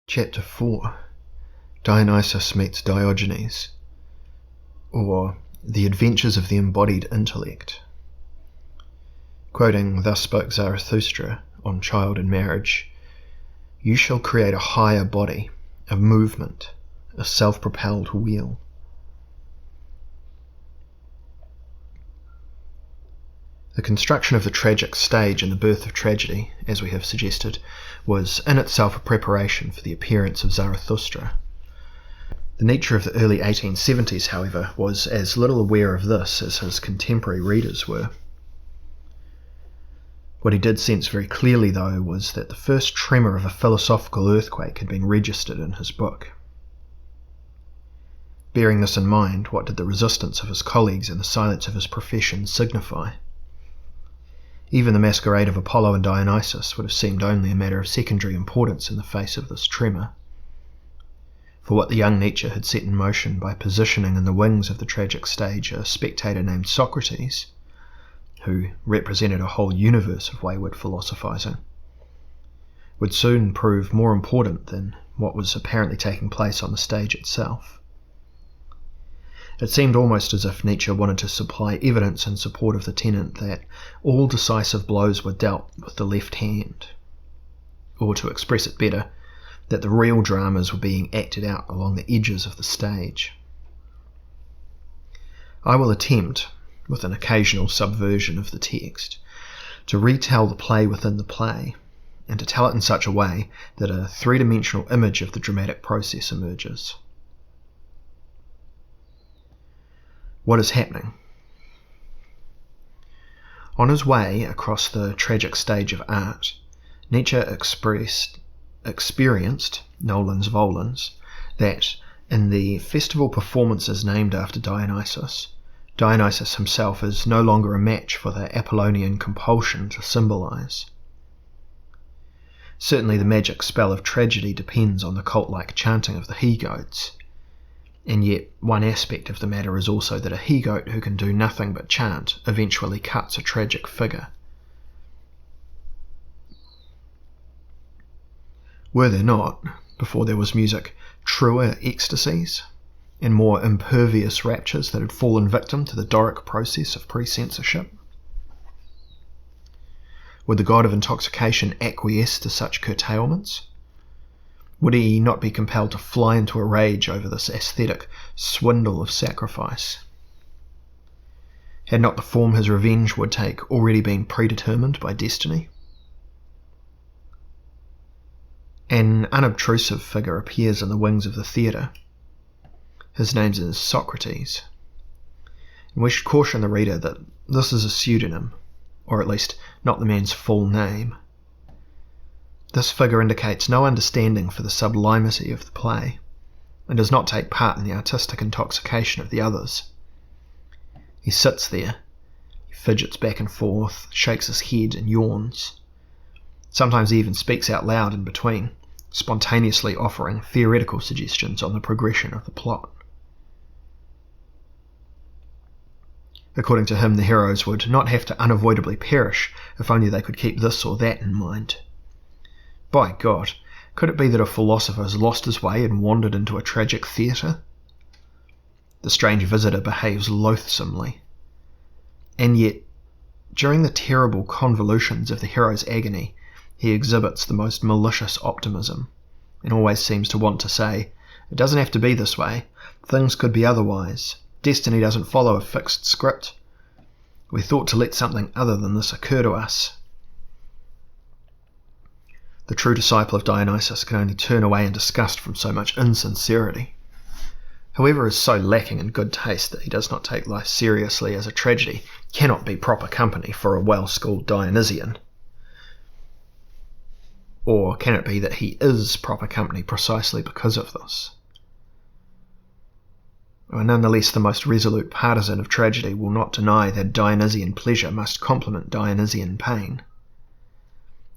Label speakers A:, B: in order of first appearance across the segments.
A: Chapter 4 Dionysus meets Diogenes, or The Adventures of the Embodied Intellect. Quoting, "Thus spoke Zarathustra on child and marriage, you shall create a higher body, of movement, a self-propelled wheel." The construction of the tragic stage and the birth of tragedy, as we have suggested, was in itself a preparation for the appearance of Zarathustra. The Nietzsche of the early 1870s, however, was as little aware of this as his contemporary readers were. What he did sense very clearly, though, was that the first tremor of a philosophical earthquake had been registered in his book. Bearing this in mind, what did the resistance of his colleagues and the silence of his profession signify? Even the masquerade of Apollo and Dionysus would have seemed only a matter of secondary importance in the face of this tremor. For what the young Nietzsche had set in motion by positioning in the wings of the tragic stage a spectator named Socrates, who represented a whole universe of wayward philosophizing, would soon prove more important than what was apparently taking place on the stage itself. It seemed almost as if Nietzsche wanted to supply evidence in support of the tenet that all decisive blows were dealt with the left hand, or to express it better, that the real dramas were being acted out along the edges of the stage. I will attempt, with an occasional subversion of the text, to retell the play within the play, and to tell it in such a way that a three-dimensional image of the dramatic process emerges. What is happening? On his way across the tragic stage of art, Nietzsche experienced, nolens volens, that in the festival performances named after Dionysus, Dionysus himself is no longer a match for the Apollonian compulsion to symbolize. Certainly the magic spell of tragedy depends on the cult-like chanting of the he-goats, and yet one aspect of the matter is also that a he-goat who can do nothing but chant eventually cuts a tragic figure. Were there not, before there was music, truer ecstasies and more impervious raptures that had fallen victim to the Doric process of pre-censorship? Would the god of intoxication acquiesce to such curtailments? Would he not be compelled to fly into a rage over this aesthetic swindle of sacrifice? Had not the form his revenge would take already been predetermined by destiny? An unobtrusive figure appears in the wings of the theatre. His name is Socrates, and we should caution the reader that this is a pseudonym, or at least not the man's full name. This figure indicates no understanding for the sublimity of the play, and does not take part in the artistic intoxication of the others. He sits there, he fidgets back and forth, shakes his head and yawns. Sometimes he even speaks out loud in between, spontaneously offering theoretical suggestions on the progression of the plot. According to him, the heroes would not have to unavoidably perish if only they could keep this or that in mind. By God, could it be that a philosopher has lost his way and wandered into a tragic theatre? The strange visitor behaves loathsomely, and yet, during the terrible convolutions of the hero's agony, he exhibits the most malicious optimism, and always seems to want to say, "It doesn't have to be this way, things could be otherwise, destiny doesn't follow a fixed script. We thought to let something other than this occur to us." The true disciple of Dionysus can only turn away in disgust from so much insincerity. Whoever is so lacking in good taste that he does not take life seriously as a tragedy cannot be proper company for a well-schooled Dionysian. Or can it be that he is proper company precisely because of this? Nonetheless, the most resolute partisan of tragedy will not deny that Dionysian pleasure must complement Dionysian pain.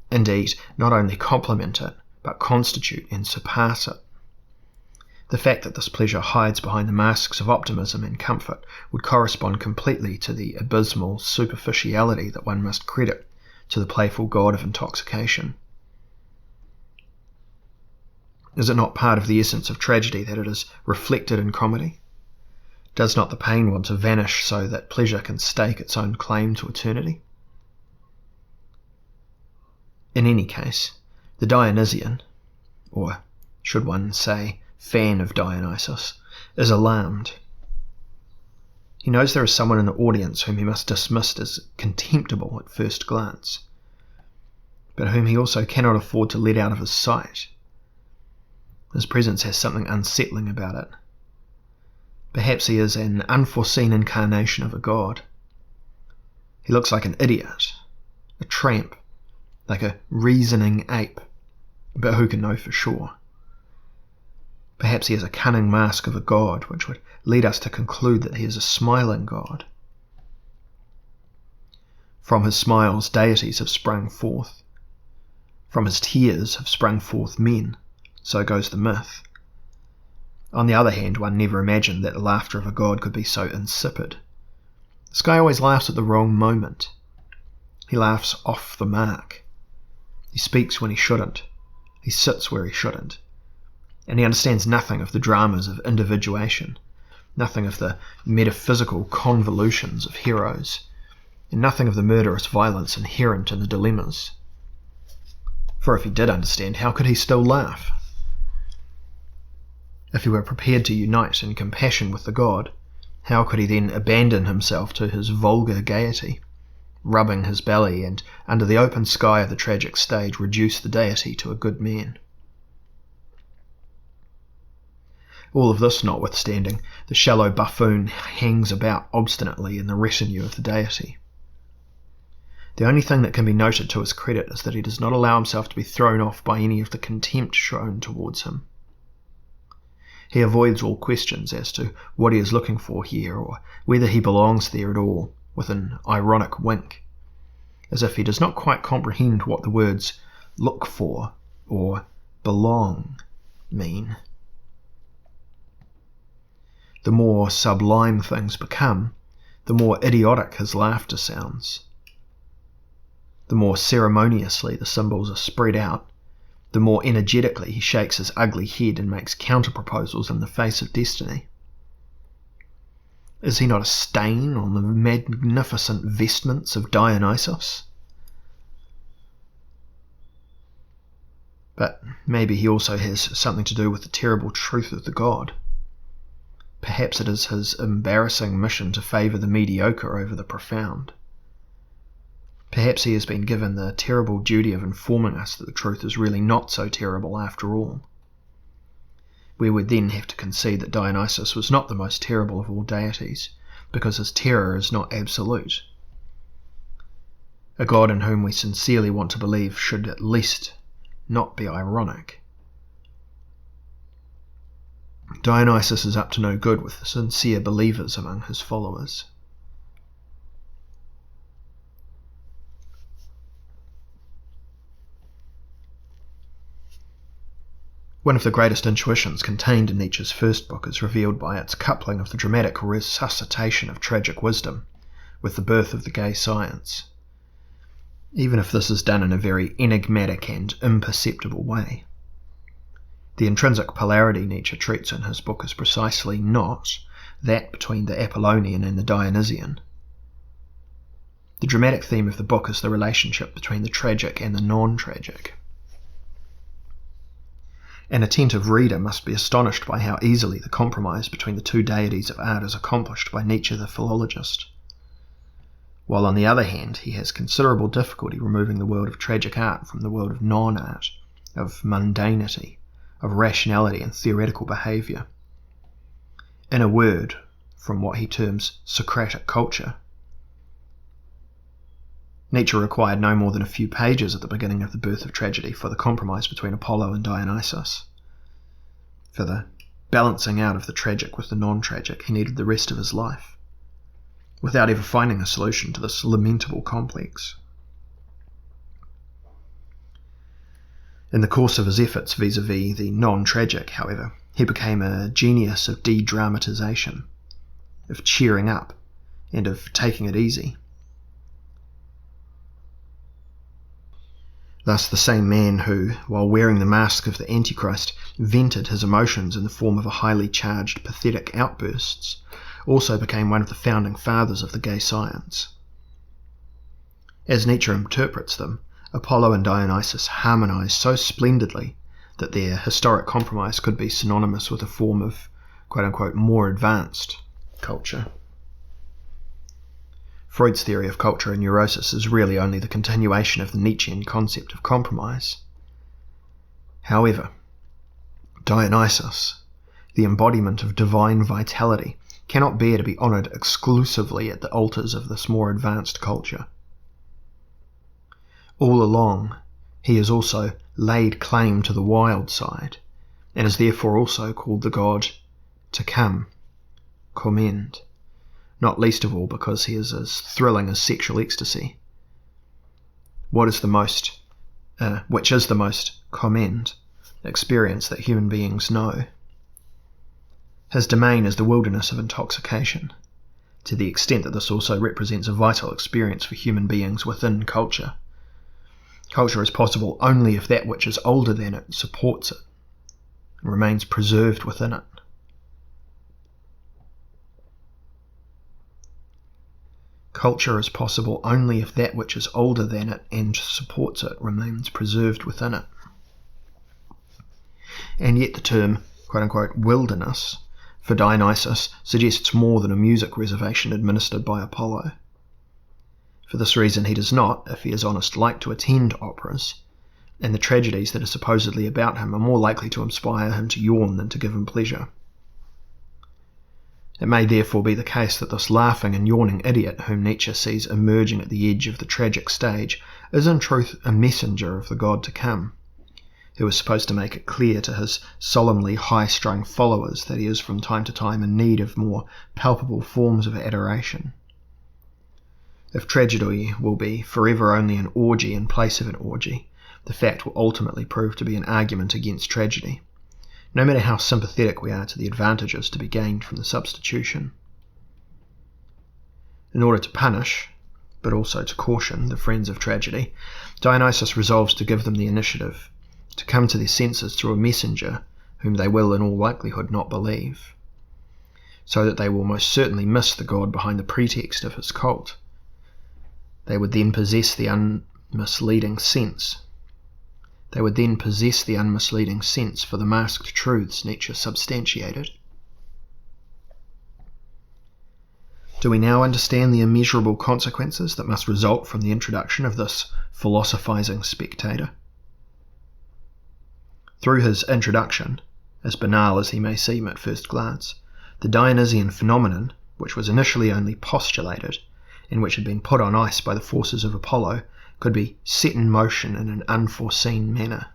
A: Indeed, not only complement it, but constitute and surpass it. The fact that this pleasure hides behind the masks of optimism and comfort would correspond completely to the abysmal superficiality that one must credit to the playful god of intoxication. Is it not part of the essence of tragedy that it is reflected in comedy? Does not the pain want to vanish so that pleasure can stake its own claim to eternity? In any case, the Dionysian, or should one say fan of Dionysus, is alarmed. He knows there is someone in the audience whom he must dismiss as contemptible at first glance, but whom he also cannot afford to let out of his sight. His presence has something unsettling about it. Perhaps he is an unforeseen incarnation of a god. He looks like an idiot, a tramp, like a reasoning ape, but who can know for sure? Perhaps he has a cunning mask of a god, which would lead us to conclude that he is a smiling god. From his smiles, deities have sprung forth. From his tears have sprung forth men, so goes the myth. On the other hand, one never imagined that the laughter of a god could be so insipid. This guy always laughs at the wrong moment. He laughs off the mark. He speaks when he shouldn't. He sits where he shouldn't. And he understands nothing of the dramas of individuation, nothing of the metaphysical convolutions of heroes, and nothing of the murderous violence inherent in the dilemmas. For if he did understand, how could he still laugh? If he were prepared to unite in compassion with the god, how could he then abandon himself to his vulgar gaiety, rubbing his belly, and under the open sky of the tragic stage reduce the deity to a good man? All of this notwithstanding, the shallow buffoon hangs about obstinately in the retinue of the deity. The only thing that can be noted to his credit is that he does not allow himself to be thrown off by any of the contempt shown towards him. He avoids all questions as to what he is looking for here, or whether he belongs there at all, with an ironic wink, as if he does not quite comprehend what the words "look for" or "belong" mean. The more sublime things become, the more idiotic his laughter sounds. The more ceremoniously the symbols are spread out, the more energetically he shakes his ugly head and makes counter-proposals in the face of destiny. Is he not a stain on the magnificent vestments of Dionysus? But maybe he also has something to do with the terrible truth of the god. Perhaps it is his embarrassing mission to favour the mediocre over the profound. Perhaps he has been given the terrible duty of informing us that the truth is really not so terrible after all. We would then have to concede that Dionysus was not the most terrible of all deities, because his terror is not absolute. A god in whom we sincerely want to believe should at least not be ironic. Dionysus is up to no good with the sincere believers among his followers. One of the greatest intuitions contained in Nietzsche's first book is revealed by its coupling of the dramatic resuscitation of tragic wisdom with the birth of the gay science, even if this is done in a very enigmatic and imperceptible way. The intrinsic polarity Nietzsche treats in his book is precisely not that between the Apollonian and the Dionysian. The dramatic theme of the book is the relationship between the tragic and the non-tragic. An attentive reader must be astonished by how easily the compromise between the two deities of art is accomplished by Nietzsche the philologist, while on the other hand he has considerable difficulty removing the world of tragic art from the world of non-art, of mundanity, of rationality and theoretical behaviour. In a word, from what he terms Socratic culture. Nietzsche required no more than a few pages at the beginning of the birth of tragedy for the compromise between Apollo and Dionysus. For the balancing out of the tragic with the non-tragic, he needed the rest of his life, without ever finding a solution to this lamentable complex. In the course of his efforts vis-à-vis the non-tragic, however, he became a genius of de-dramatization, of cheering up, and of taking it easy. Thus the same man who, while wearing the mask of the Antichrist, vented his emotions in the form of a highly charged, pathetic outbursts, also became one of the founding fathers of the gay science. As Nietzsche interprets them, Apollo and Dionysus harmonize so splendidly that their historic compromise could be synonymous with a form of quote-unquote more advanced culture. Freud's theory of culture and neurosis is really only the continuation of the Nietzschean concept of compromise. However, Dionysus, the embodiment of divine vitality, cannot bear to be honoured exclusively at the altars of this more advanced culture. All along, he has also laid claim to the wild side, and is therefore also called the god to come, commend, not least of all because he is as thrilling as sexual ecstasy. Which is the most commend experience that human beings know. His domain is the wilderness of intoxication, to the extent that this also represents a vital experience for human beings within culture. Culture is possible only if that which is older than it supports it, and remains preserved within it. Culture is possible only if that which is older than it and supports it remains preserved within it. And yet the term, quote-unquote, wilderness, for Dionysus suggests more than a music reservation administered by Apollo. For this reason he does not, if he is honest, like to attend operas, and the tragedies that are supposedly about him are more likely to inspire him to yawn than to give him pleasure. It may therefore be the case that this laughing and yawning idiot whom Nietzsche sees emerging at the edge of the tragic stage is in truth a messenger of the god to come, who is supposed to make it clear to his solemnly high-strung followers that he is from time to time in need of more palpable forms of adoration. If tragedy will be forever only an orgy in place of an orgy, the fact will ultimately prove to be an argument against tragedy, no matter how sympathetic we are to the advantages to be gained from the substitution. In order to punish, but also to caution, the friends of tragedy, Dionysus resolves to give them the initiative, to come to their senses through a messenger whom they will in all likelihood not believe, so that they will most certainly miss the god behind the pretext of his cult. They would then possess the unmisleading sense. For the masked truths Nietzsche substantiated. Do we now understand the immeasurable consequences that must result from the introduction of this philosophizing spectator? Through his introduction, as banal as he may seem at first glance, the Dionysian phenomenon, which was initially only postulated, and which had been put on ice by the forces of Apollo, could be set in motion in an unforeseen manner.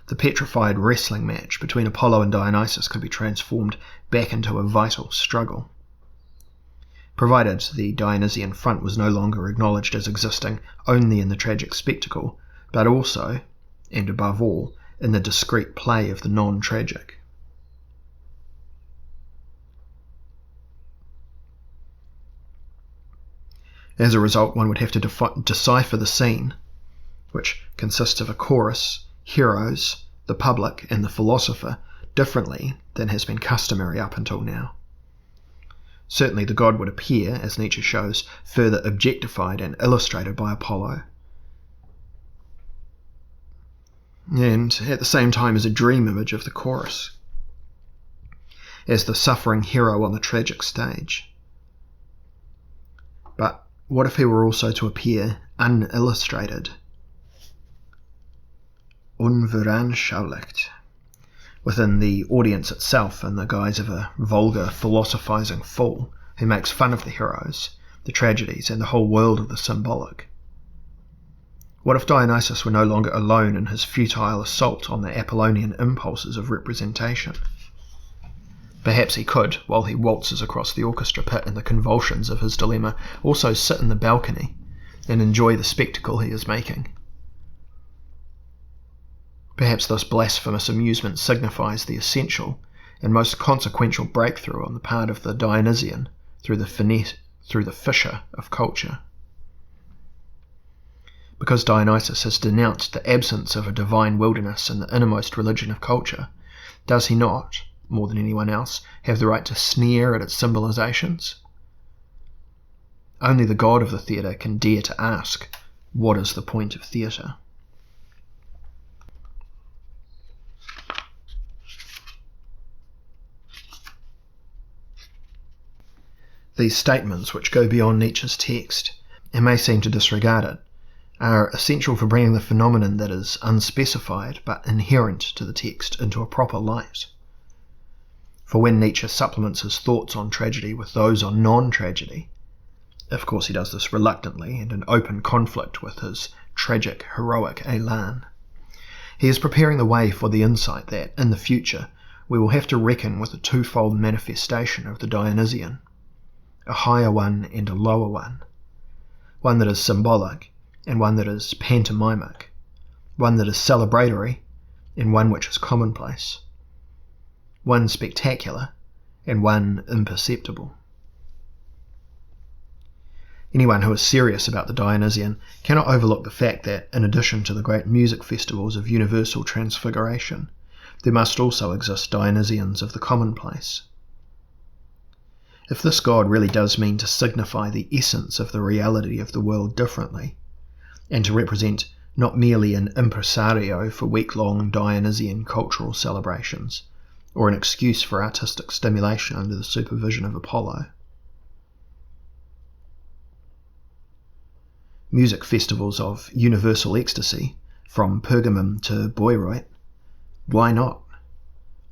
A: The petrified wrestling match between Apollo and Dionysus could be transformed back into a vital struggle, provided the Dionysian front was no longer acknowledged as existing only in the tragic spectacle, but also, and above all, in the discreet play of the non-tragic. As a result, one would have to decipher the scene, which consists of a chorus, heroes, the public, and the philosopher, differently than has been customary up until now. Certainly the god would appear, as Nietzsche shows, further objectified and illustrated by Apollo, and at the same time as a dream image of the chorus, as the suffering hero on the tragic stage. But what if he were also to appear unillustrated, unveranschaulicht, within the audience itself in the guise of a vulgar, philosophizing fool who makes fun of the heroes, the tragedies, and the whole world of the symbolic? What if Dionysus were no longer alone in his futile assault on the Apollonian impulses of representation? Perhaps he could, while he waltzes across the orchestra pit in the convulsions of his dilemma, also sit in the balcony and enjoy the spectacle he is making. Perhaps this blasphemous amusement signifies the essential and most consequential breakthrough on the part of the Dionysian through the fissure of culture. Because Dionysus has denounced the absence of a divine wilderness in the innermost religion of culture, does he not, more than anyone else, have the right to sneer at its symbolizations? Only the god of the theatre can dare to ask, what is the point of theatre? These statements, which go beyond Nietzsche's text, and may seem to disregard it, are essential for bringing the phenomenon that is unspecified but inherent to the text into a proper light. For when Nietzsche supplements his thoughts on tragedy with those on non-tragedy, of course he does this reluctantly and in open conflict with his tragic, heroic élan, he is preparing the way for the insight that, in the future, we will have to reckon with a twofold manifestation of the Dionysian, a higher one and a lower one that is symbolic and one that is pantomimic, one that is celebratory and one which is commonplace, one spectacular and one imperceptible. Anyone who is serious about the Dionysian cannot overlook the fact that, in addition to the great music festivals of universal transfiguration, there must also exist Dionysians of the commonplace. If this god really does mean to signify the essence of the reality of the world differently, and to represent not merely an impresario for week-long Dionysian cultural celebrations, or an excuse for artistic stimulation under the supervision of Apollo, music festivals of universal ecstasy, from Pergamum to Bayreuth, why not?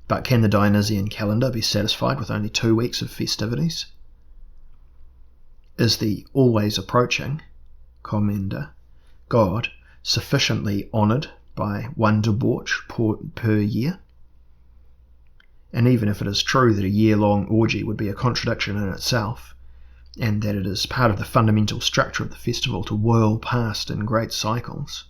A: But can the Dionysian calendar be satisfied with only 2 weeks of festivities? Is the always approaching commenda god sufficiently honoured by one debauch per year? And even if it is true that a year-long orgy would be a contradiction in itself, and that it is part of the fundamental structure of the festival to whirl past in great cycles,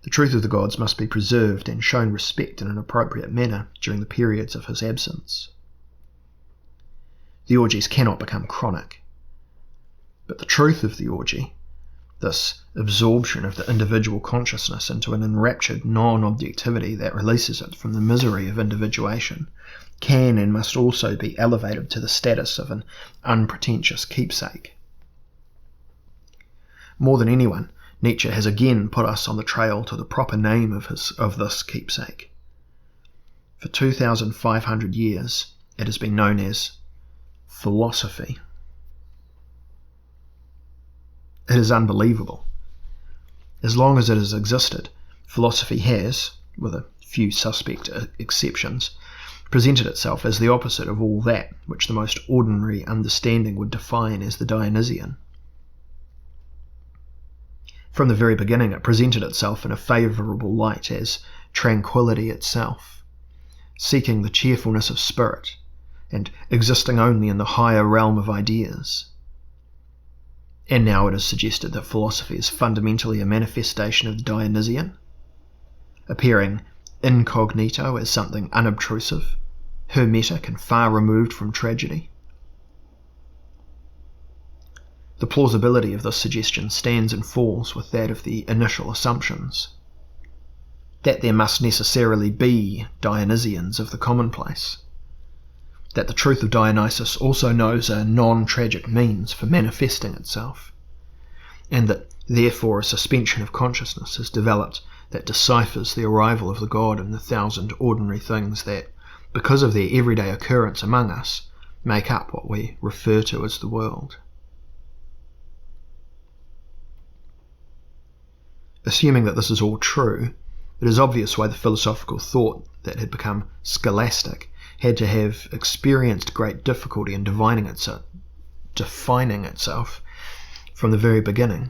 A: the truth of the gods must be preserved and shown respect in an appropriate manner during the periods of his absence. The orgies cannot become chronic, but the truth of the orgy, this absorption of the individual consciousness into an enraptured non-objectivity that releases it from the misery of individuation, can and must also be elevated to the status of an unpretentious keepsake. More than anyone, Nietzsche has again put us on the trail to the proper name of this keepsake. For 2,500 years, it has been known as philosophy. It is unbelievable. As long as it has existed, philosophy has, with a few suspect exceptions, presented itself as the opposite of all that which the most ordinary understanding would define as the Dionysian. From the very beginning, it presented itself in a favourable light as tranquillity itself, seeking the cheerfulness of spirit, and existing only in the higher realm of ideas. And now it is suggested that philosophy is fundamentally a manifestation of the Dionysian, appearing incognito as something unobtrusive, hermetic and far removed from tragedy. The plausibility of this suggestion stands and falls with that of the initial assumptions, that there must necessarily be Dionysians of the commonplace, that the truth of Dionysus also knows a non-tragic means for manifesting itself, and that therefore a suspension of consciousness is developed that deciphers the arrival of the god in the 1,000 ordinary things that, because of their everyday occurrence among us, make up what we refer to as the world. Assuming that this is all true, it is obvious why the philosophical thought that had become scholastic had to have experienced great difficulty in defining itself from the very beginning,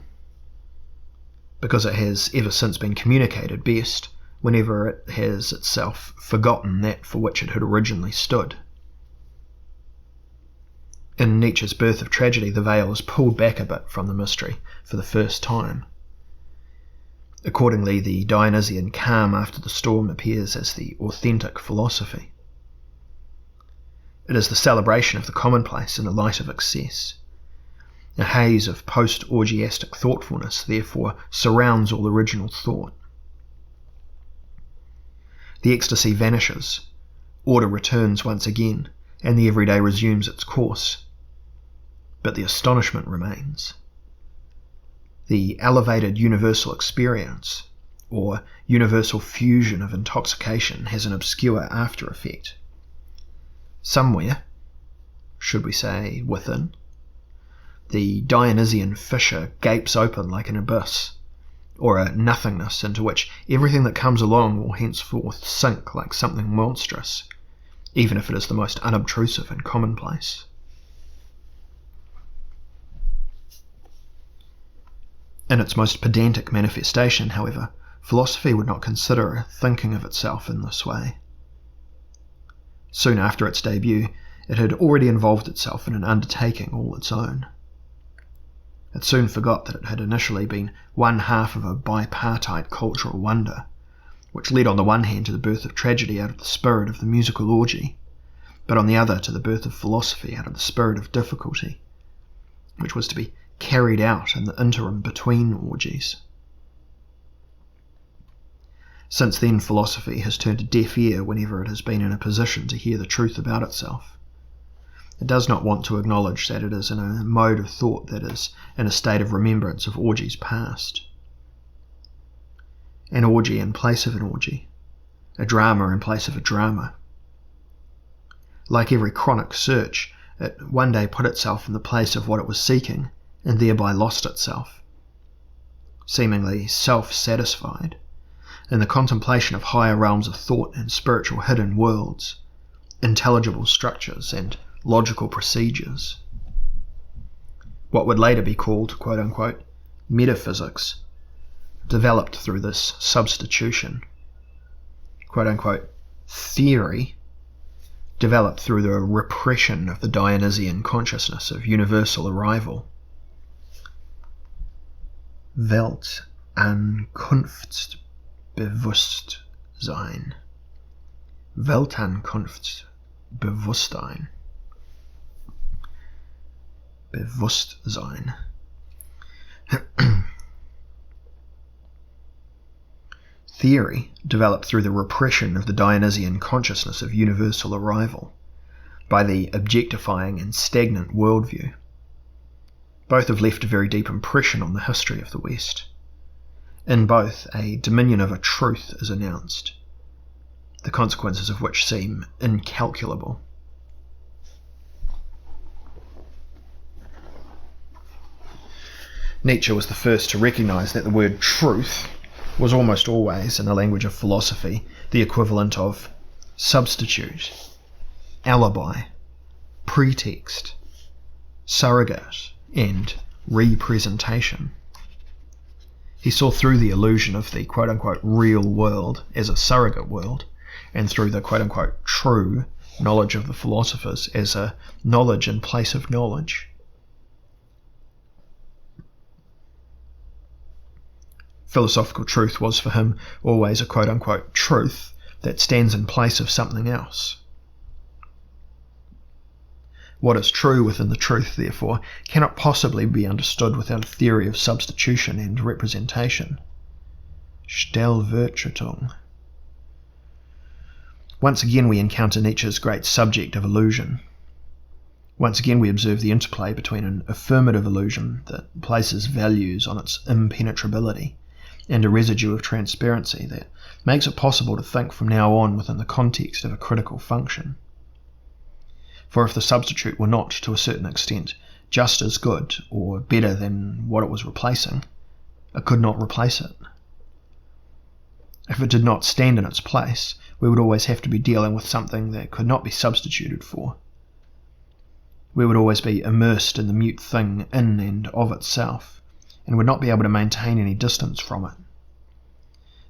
A: because it has ever since been communicated best whenever it has itself forgotten that for which it had originally stood. In Nietzsche's Birth of Tragedy, the veil is pulled back a bit from the mystery for the first time. Accordingly, the Dionysian calm after the storm appears as the authentic philosophy. It is the celebration of the commonplace in the light of excess, A haze of post-orgiastic thoughtfulness therefore surrounds all original thought. The ecstasy vanishes, order returns once again, and the everyday resumes its course. But the astonishment remains. The elevated universal experience, or universal fusion of intoxication, has an obscure after effect. Somewhere, should we say within, the Dionysian fissure gapes open like an abyss, or a nothingness into which everything that comes along will henceforth sink like something monstrous, even if it is the most unobtrusive and commonplace. In its most pedantic manifestation, however, philosophy would not consider thinking of itself in this way. Soon after its debut, it had already involved itself in an undertaking all its own. It soon forgot that it had initially been one half of a bipartite cultural wonder, which led on the one hand to the birth of tragedy out of the spirit of the musical orgy, but on the other to the birth of philosophy out of the spirit of difficulty, which was to be carried out in the interim between orgies. Since then, philosophy has turned a deaf ear whenever it has been in a position to hear the truth about itself. It does not want to acknowledge that it is in a mode of thought that is in a state of remembrance of orgies past. An orgy in place of an orgy, a drama in place of a drama. Like every chronic search, it one day put itself in the place of what it was seeking, and thereby lost itself. Seemingly self-satisfied, in the contemplation of higher realms of thought and spiritual hidden worlds, intelligible structures and logical procedures. What would later be called, quote-unquote, metaphysics, developed through this substitution. Quote-unquote, theory, developed through the repression of the Dionysian consciousness of universal arrival. Welt Ankunftsbewusstsein. Weltankunftsbewusstsein. Bewusstsein. Theory developed through the repression of the Dionysian consciousness of universal arrival, by the objectifying and stagnant worldview. Both have left a very deep impression on the history of the West. In both, a dominion of a truth is announced, the consequences of which seem incalculable. Nietzsche was the first to recognize that the word truth was almost always, in the language of philosophy, the equivalent of substitute, alibi, pretext, surrogate, and representation. He saw through the illusion of the quote-unquote real world as a surrogate world, and through the quote-unquote true knowledge of the philosophers as a knowledge in place of knowledge. Philosophical truth was for him always a quote-unquote truth that stands in place of something else. What is true within the truth, therefore, cannot possibly be understood without a theory of substitution and representation. Stellvertretung. Once again we encounter Nietzsche's great subject of illusion. Once again we observe the interplay between an affirmative illusion that places values on its impenetrability and a residue of transparency that makes it possible to think from now on within the context of a critical function. For if the substitute were not, to a certain extent, just as good or better than what it was replacing, it could not replace it. If it did not stand in its place, we would always have to be dealing with something that could not be substituted for. We would always be immersed in the mute thing in and of itself, and would not be able to maintain any distance from it.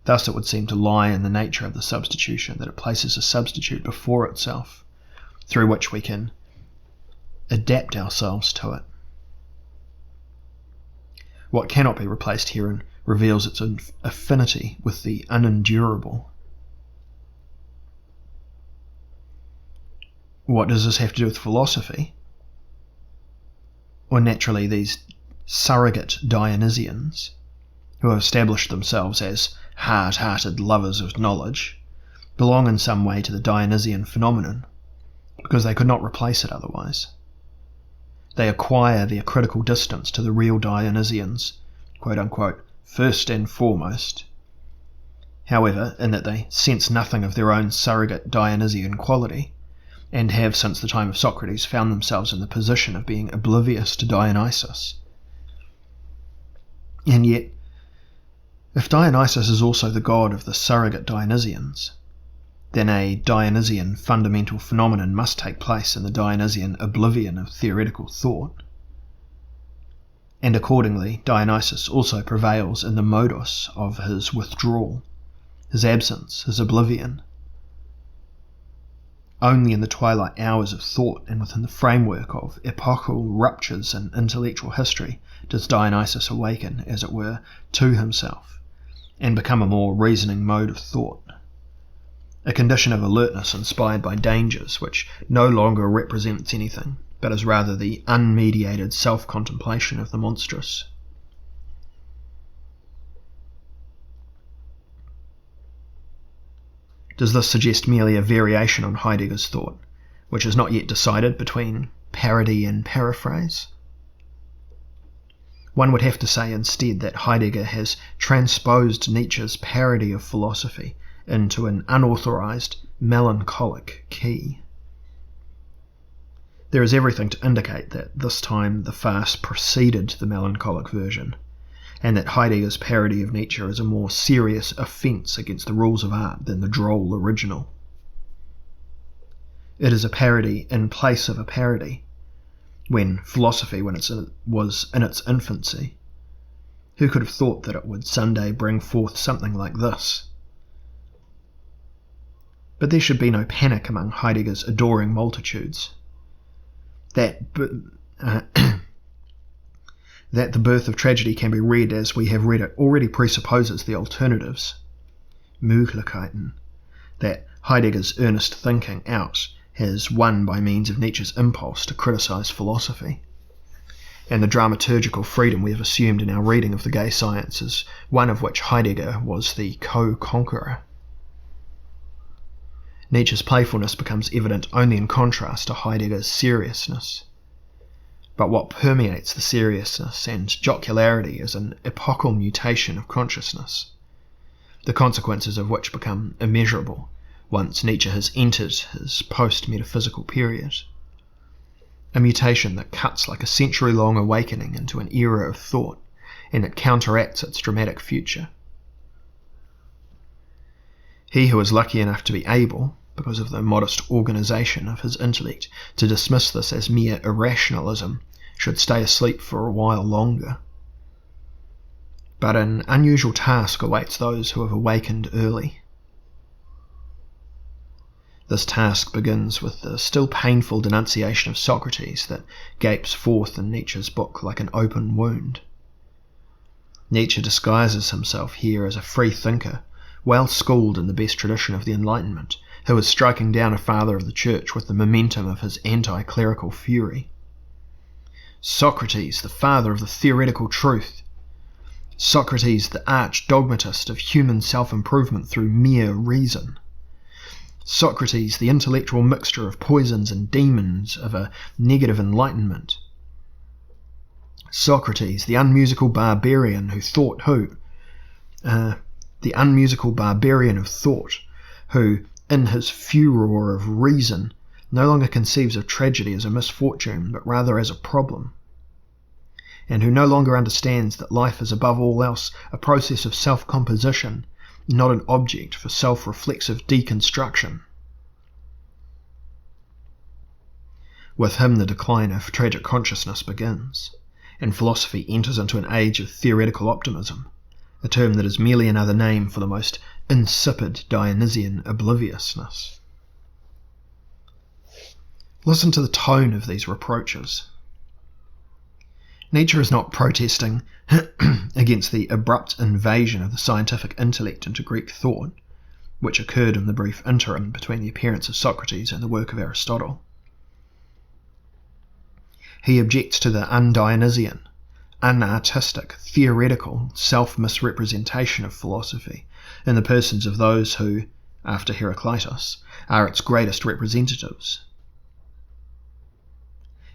A: Thus it would seem to lie in the nature of the substitution that it places a substitute before itself, through which we can adapt ourselves to it. What cannot be replaced herein reveals its affinity with the unendurable. What does this have to do with philosophy? or naturally these surrogate Dionysians, who have established themselves as hard-hearted lovers of knowledge, belong in some way to the Dionysian phenomenon, because they could not replace it otherwise. They acquire their critical distance to the real Dionysians, quote-unquote, first and foremost, however, in that they sense nothing of their own surrogate Dionysian quality, and have since the time of Socrates found themselves in the position of being oblivious to Dionysus. And yet, if Dionysus is also the god of the surrogate Dionysians, then a Dionysian fundamental phenomenon must take place in the Dionysian oblivion of theoretical thought. And accordingly, Dionysus also prevails in the modus of his withdrawal, his absence, his oblivion. Only in the twilight hours of thought and within the framework of epochal ruptures in intellectual history does Dionysus awaken, as it were, to himself, and become a more reasoning mode of thought, a condition of alertness inspired by dangers which no longer represents anything, but is rather the unmediated self-contemplation of the monstrous. Does this suggest merely a variation on Heidegger's thought, which is not yet decided between parody and paraphrase? One would have to say instead that Heidegger has transposed Nietzsche's parody of philosophy into an unauthorized, melancholic key. There is everything to indicate that this time the farce preceded the melancholic version, and that Heidegger's parody of Nietzsche is a more serious offence against the rules of art than the droll original. It is a parody in place of a parody, when philosophy was in its infancy. Who could have thought that it would someday bring forth something like this? But there should be no panic among Heidegger's adoring multitudes. That the birth of tragedy can be read as we have read it already presupposes the alternatives, Möglichkeiten, that Heidegger's earnest thinking out has won by means of Nietzsche's impulse to criticise philosophy, and the dramaturgical freedom we have assumed in our reading of the gay sciences, one of which Heidegger was the co-conqueror. Nietzsche's playfulness becomes evident only in contrast to Heidegger's seriousness. But what permeates the seriousness and jocularity is an epochal mutation of consciousness, the consequences of which become immeasurable once Nietzsche has entered his post-metaphysical period. A mutation that cuts like a century-long awakening into an era of thought, and that counteracts its dramatic future. He who is lucky enough to be able, because of the modest organisation of his intellect, to dismiss this as mere irrationalism, should stay asleep for a while longer. But an unusual task awaits those who have awakened early. This task begins with the still painful denunciation of Socrates that gapes forth in Nietzsche's book like an open wound. Nietzsche disguises himself here as a free thinker, well schooled in the best tradition of the Enlightenment, who is striking down a father of the Church with the momentum of his anti-clerical fury. Socrates, the father of the theoretical truth. Socrates, the arch-dogmatist of human self-improvement through mere reason. Socrates, the intellectual mixture of poisons and demons of a negative enlightenment. Socrates, the unmusical barbarian of thought, who, in his furor of reason, no longer conceives of tragedy as a misfortune, but rather as a problem, and who no longer understands that life is above all else a process of self-composition, not an object for self-reflexive deconstruction. With him the decline of tragic consciousness begins, and philosophy enters into an age of theoretical optimism, a term that is merely another name for the most insipid Dionysian obliviousness. Listen to the tone of these reproaches. Nietzsche is not protesting against the abrupt invasion of the scientific intellect into Greek thought, which occurred in the brief interim between the appearance of Socrates and the work of Aristotle. He objects to the un-Dionysian, unartistic, theoretical, self-misrepresentation of philosophy in the persons of those who, after Heraclitus, are its greatest representatives.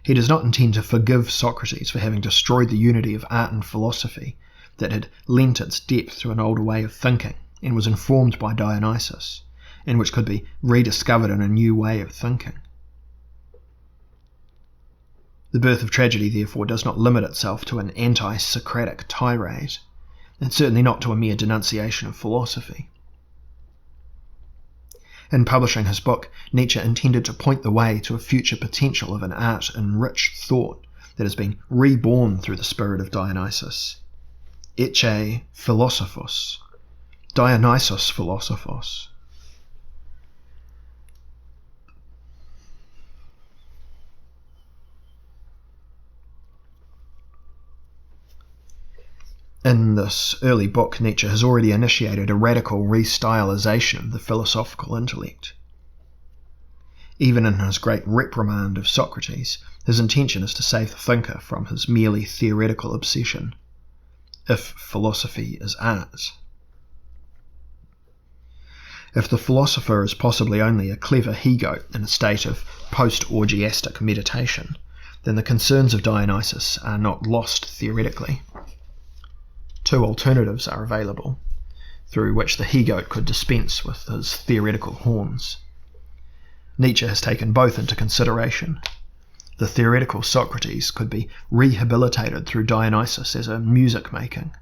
A: He does not intend to forgive Socrates for having destroyed the unity of art and philosophy that had lent its depth to an older way of thinking and was informed by Dionysus, and which could be rediscovered in a new way of thinking. The Birth of Tragedy, therefore, does not limit itself to an anti-Socratic tirade, and certainly not to a mere denunciation of philosophy. In publishing his book, Nietzsche intended to point the way to a future potential of an art-enriched thought that has been reborn through the spirit of Dionysus. Ecce philosophos, Dionysus philosophos. In this early book, Nietzsche has already initiated a radical restylization of the philosophical intellect. Even in his great reprimand of Socrates, his intention is to save the thinker from his merely theoretical obsession. If philosophy is art. If the philosopher is possibly only a clever he-goat in a state of post-orgiastic meditation, then the concerns of Dionysus are not lost theoretically. Two alternatives are available, through which the he-goat could dispense with his theoretical horns. Nietzsche has taken both into consideration. The theoretical Socrates could be rehabilitated through Dionysus as a music-making,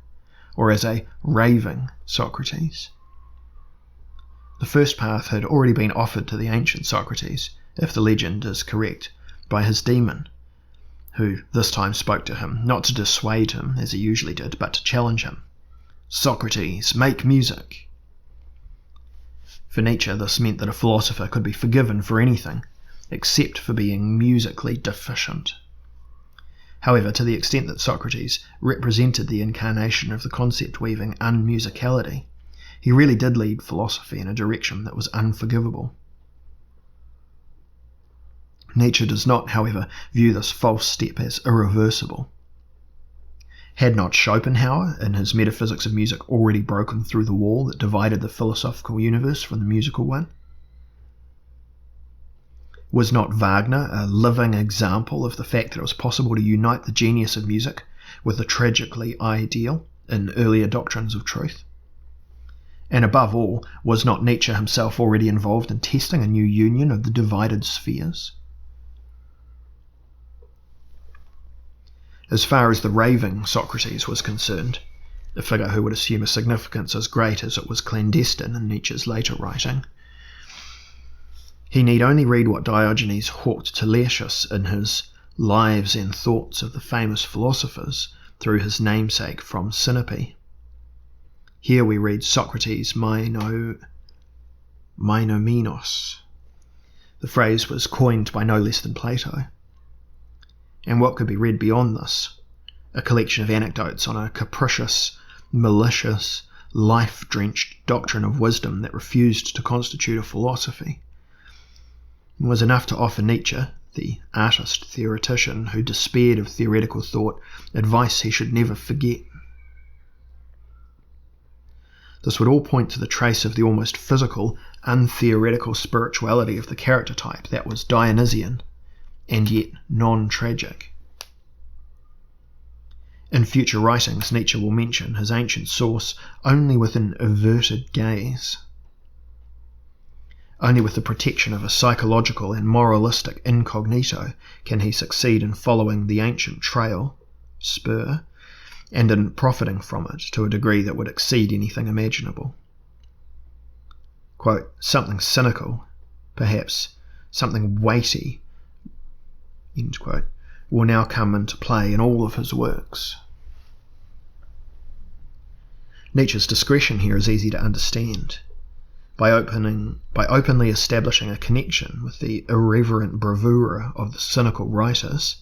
A: or as a raving Socrates. The first path had already been offered to the ancient Socrates, if the legend is correct, by his demon, who this time spoke to him, not to dissuade him, as he usually did, but to challenge him. Socrates, make music! For Nietzsche, this meant that a philosopher could be forgiven for anything, except for being musically deficient. However, to the extent that Socrates represented the incarnation of the concept-weaving unmusicality, he really did lead philosophy in a direction that was unforgivable. Nietzsche does not, however, view this false step as irreversible. Had not Schopenhauer, in his Metaphysics of Music, already broken through the wall that divided the philosophical universe from the musical one? Was not Wagner a living example of the fact that it was possible to unite the genius of music with the tragically ideal in earlier doctrines of truth? And above all, was not Nietzsche himself already involved in testing a new union of the divided spheres? As far as the raving Socrates was concerned, a figure who would assume a significance as great as it was clandestine in Nietzsche's later writing, he need only read what Diogenes hawked to Laertius in his Lives and Thoughts of the Famous Philosophers through his namesake from Sinope. Here we read Socrates Meinominos. The phrase was coined by no less than Plato. And what could be read beyond this? A collection of anecdotes on a capricious, malicious, life-drenched doctrine of wisdom that refused to constitute a philosophy. It was enough to offer Nietzsche, the artist-theoretician who despaired of theoretical thought, advice he should never forget. This would all point to the trace of the almost physical, untheoretical spirituality of the character type that was Dionysian, and yet non-tragic. In future writings, Nietzsche will mention his ancient source only with an averted gaze. Only with the protection of a psychological and moralistic incognito can he succeed in following the ancient trail, spur, and in profiting from it to a degree that would exceed anything imaginable. Quote, something cynical, perhaps something weighty, end quote, will now come into play in all of his works. Nietzsche's discretion here is easy to understand. By openly establishing a connection with the irreverent bravura of the cynical writers,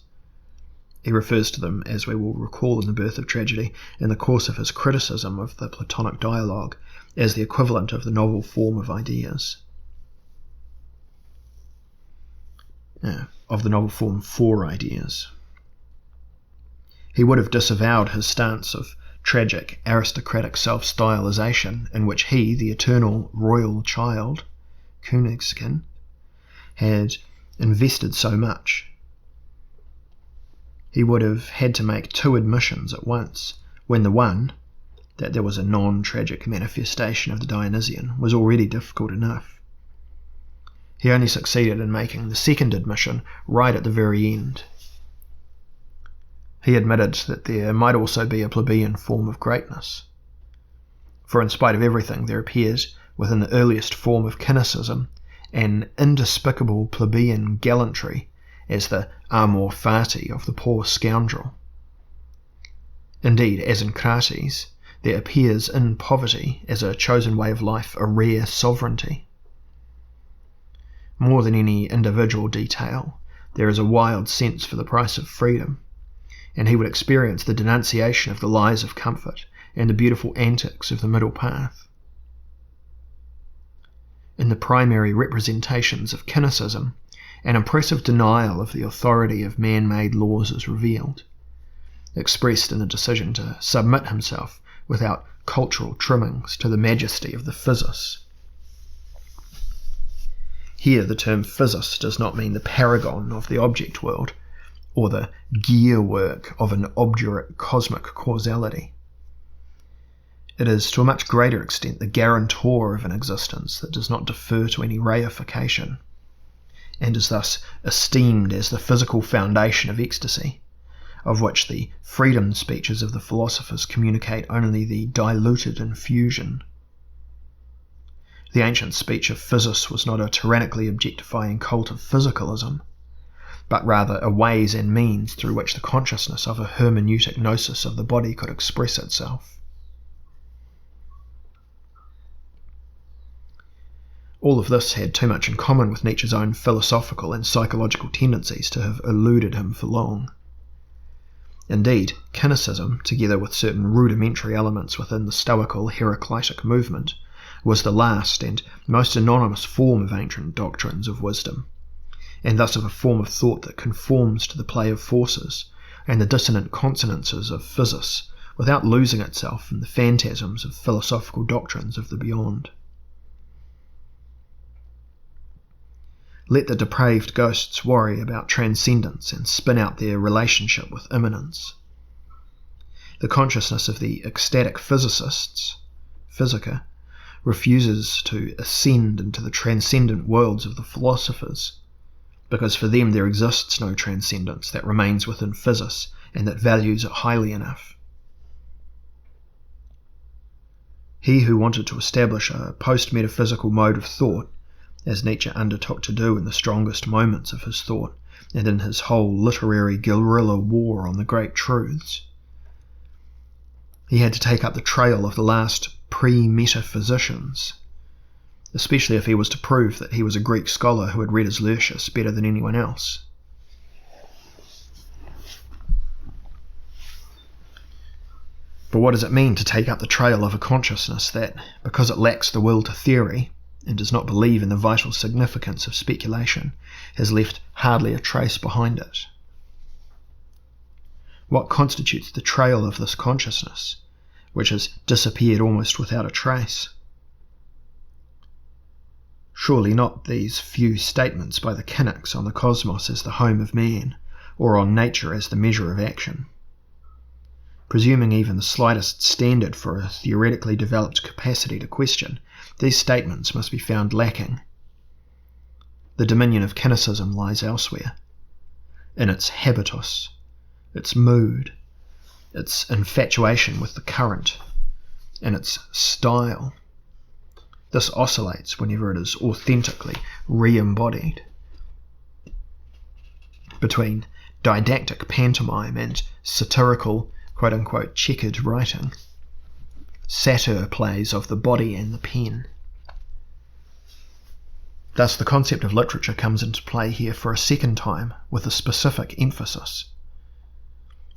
A: he refers to them, as we will recall in The Birth of Tragedy, in the course of his criticism of the Platonic dialogue, as the equivalent of the novel form of ideas. Of the novel form for ideas. He would have disavowed his stance of tragic, aristocratic self-stylization in which he, the eternal royal child, Königskind, had invested so much. He would have had to make two admissions at once, when the one, that there was a non-tragic manifestation of the Dionysian, was already difficult enough. He only succeeded in making the second admission right at the very end. He admitted that there might also be a plebeian form of greatness. For in spite of everything, there appears, within the earliest form of cynicism, an indespicable plebeian gallantry as the amor fati of the poor scoundrel. Indeed, as in Crates, there appears in poverty, as a chosen way of life, a rare sovereignty. More than any individual detail, there is a wild sense for the price of freedom, and he would experience the denunciation of the lies of comfort and the beautiful antics of the middle path. In the primary representations of cynicism, an impressive denial of the authority of man-made laws is revealed, expressed in the decision to submit himself without cultural trimmings to the majesty of the physis. Here the term physis does not mean the paragon of the object world, or the gear-work of an obdurate cosmic causality. It is to a much greater extent the guarantor of an existence that does not defer to any reification, and is thus esteemed as the physical foundation of ecstasy, of which the freedom speeches of the philosophers communicate only the diluted infusion. The ancient speech of physis was not a tyrannically objectifying cult of physicalism, but rather a ways and means through which the consciousness of a hermeneutic gnosis of the body could express itself. All of this had too much in common with Nietzsche's own philosophical and psychological tendencies to have eluded him for long. Indeed, cynicism, together with certain rudimentary elements within the Stoical Heraclitic movement, was the last and most anonymous form of ancient doctrines of wisdom, and thus of a form of thought that conforms to the play of forces and the dissonant consonances of physis without losing itself in the phantasms of philosophical doctrines of the beyond. Let the depraved ghosts worry about transcendence and spin out their relationship with immanence. The consciousness of the ecstatic physicists, Physica, refuses to ascend into the transcendent worlds of the philosophers, because for them there exists no transcendence that remains within physis and that values it highly enough. He who wanted to establish a post-metaphysical mode of thought, as Nietzsche undertook to do in the strongest moments of his thought and in his whole literary guerrilla war on the great truths, he had to take up the trail of the last pre-metaphysicians, especially if he was to prove that he was a Greek scholar who had read his Lucius better than anyone else. But what does it mean to take up the trail of a consciousness that, because it lacks the will to theory, and does not believe in the vital significance of speculation, has left hardly a trace behind it? What constitutes the trail of this consciousness, which has disappeared almost without a trace? Surely not these few statements by the cynics on the cosmos as the home of man, or on nature as the measure of action. Presuming even the slightest standard for a theoretically developed capacity to question, these statements must be found lacking. The dominion of cynicism lies elsewhere, in its habitus, its mood, its infatuation with the current, and its style. This oscillates whenever it is authentically re-embodied between didactic pantomime and satirical, quote-unquote, checkered writing, satyr plays of the body and the pen. Thus the concept of literature comes into play here for a second time with a specific emphasis.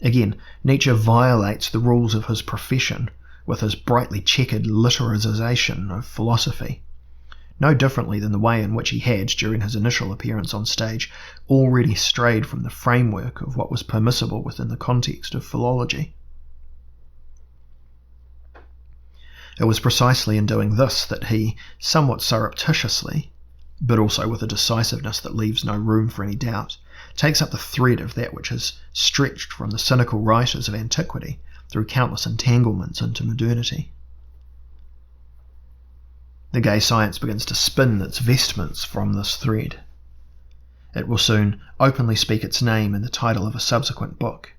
A: Again, Nietzsche violates the rules of his profession with his brightly checkered literalization of philosophy, no differently than the way in which he had, during his initial appearance on stage, already strayed from the framework of what was permissible within the context of philology. It was precisely in doing this that he, somewhat surreptitiously, but also with a decisiveness that leaves no room for any doubt, takes up the thread of that which has stretched from the cynical writers of antiquity through countless entanglements into modernity. The gay science begins to spin its vestments from this thread. It will soon openly speak its name in the title of a subsequent book.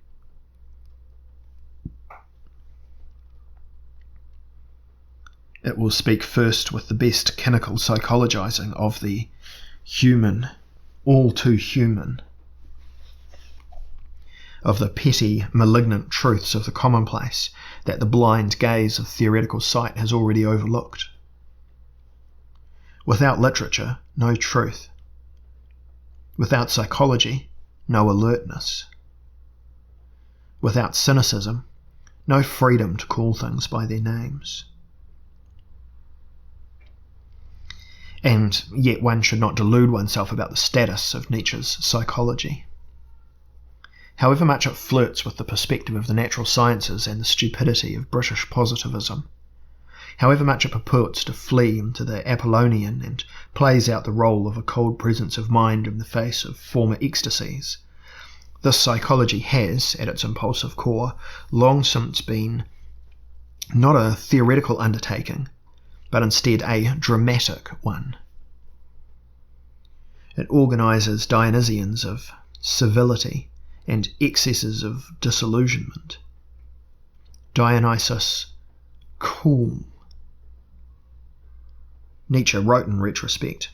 A: It will speak first with the best clinical psychologizing of the human, all too human, of the petty, malignant truths of the commonplace that the blind gaze of theoretical sight has already overlooked. Without literature, no truth. Without psychology, no alertness. Without cynicism, no freedom to call things by their names. And yet one should not delude oneself about the status of Nietzsche's psychology. However much it flirts with the perspective of the natural sciences and the stupidity of British positivism, however much it purports to flee into the Apollonian and plays out the role of a cold presence of mind in the face of former ecstasies, this psychology has, at its impulsive core, long since been not a theoretical undertaking, but instead a dramatic one. It organises Dionysians of civility and excesses of disillusionment. Dionysus, cool. Nietzsche wrote in retrospect,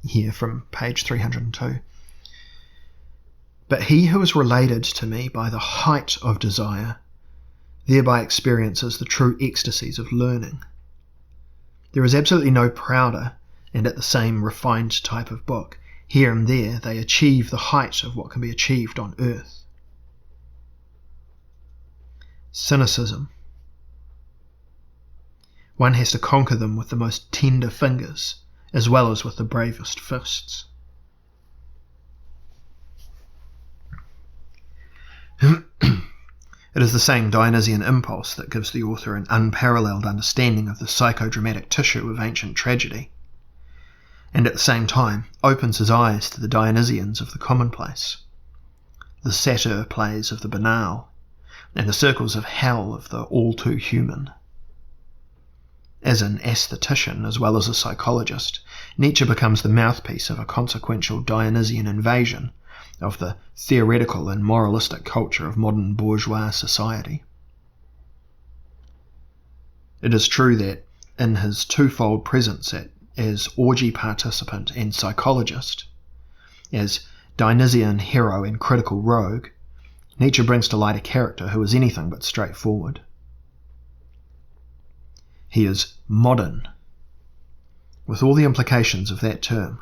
A: here from page 302, "But he who is related to me by the height of desire thereby experiences the true ecstasies of learning. There is absolutely no prouder and at the same refined type of book. Here and there they achieve the height of what can be achieved on earth." Cynicism. One has to conquer them with the most tender fingers, as well as with the bravest fists. It is the same Dionysian impulse that gives the author an unparalleled understanding of the psychodramatic tissue of ancient tragedy, and at the same time opens his eyes to the Dionysians of the commonplace, the satyr plays of the banal, and the circles of hell of the all-too-human. As an aesthetician as well as a psychologist, Nietzsche becomes the mouthpiece of a consequential Dionysian invasion of the theoretical and moralistic culture of modern bourgeois society. It is true that, in his twofold presence as orgy participant and psychologist, as Dionysian hero and critical rogue, Nietzsche brings to light a character who is anything but straightforward. He is modern, with all the implications of that term,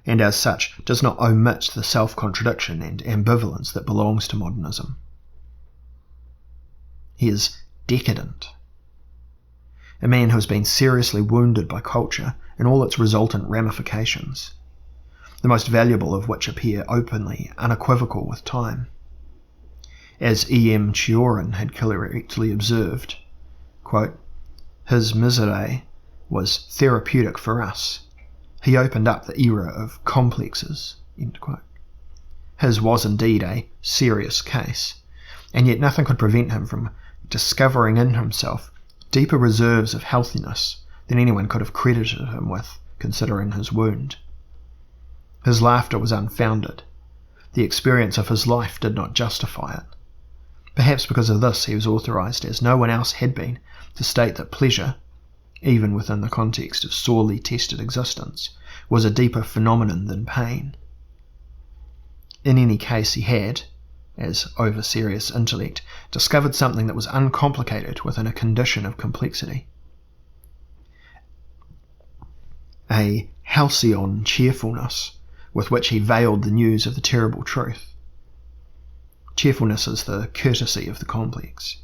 A: and as such does not omit the self-contradiction and ambivalence that belongs to modernism. He is decadent, a man who has been seriously wounded by culture and all its resultant ramifications, the most valuable of which appear openly unequivocal with time. As E.M. Cioran had correctly observed, quote, "His misery was therapeutic for us. He opened up the era of complexes." End quote. His was indeed a serious case, and yet nothing could prevent him from discovering in himself deeper reserves of healthiness than anyone could have credited him with, considering his wound. His laughter was unfounded. The experience of his life did not justify it. Perhaps because of this he was authorized, as no one else had been, to state that pleasure, even within the context of sorely tested existence, was a deeper phenomenon than pain. In any case, he had, as over-serious intellect, discovered something that was uncomplicated within a condition of complexity. A halcyon cheerfulness with which he veiled the news of the terrible truth. Cheerfulness is the courtesy of the complex.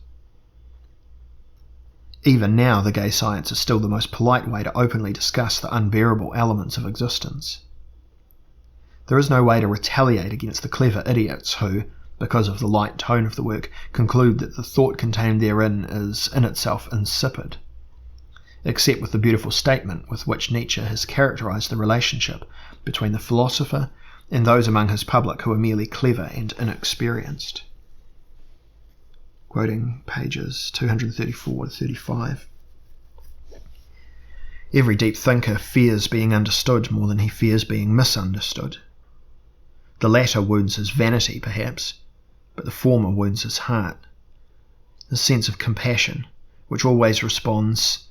A: Even now, the gay science is still the most polite way to openly discuss the unbearable elements of existence. There is no way to retaliate against the clever idiots who, because of the light tone of the work, conclude that the thought contained therein is in itself insipid, except with the beautiful statement with which Nietzsche has characterized the relationship between the philosopher and those among his public who are merely clever and inexperienced. Quoting pages 234 to 35. Every deep thinker fears being understood more than he fears being misunderstood. The latter wounds his vanity, perhaps, but the former wounds his heart. His sense of compassion, which always responds,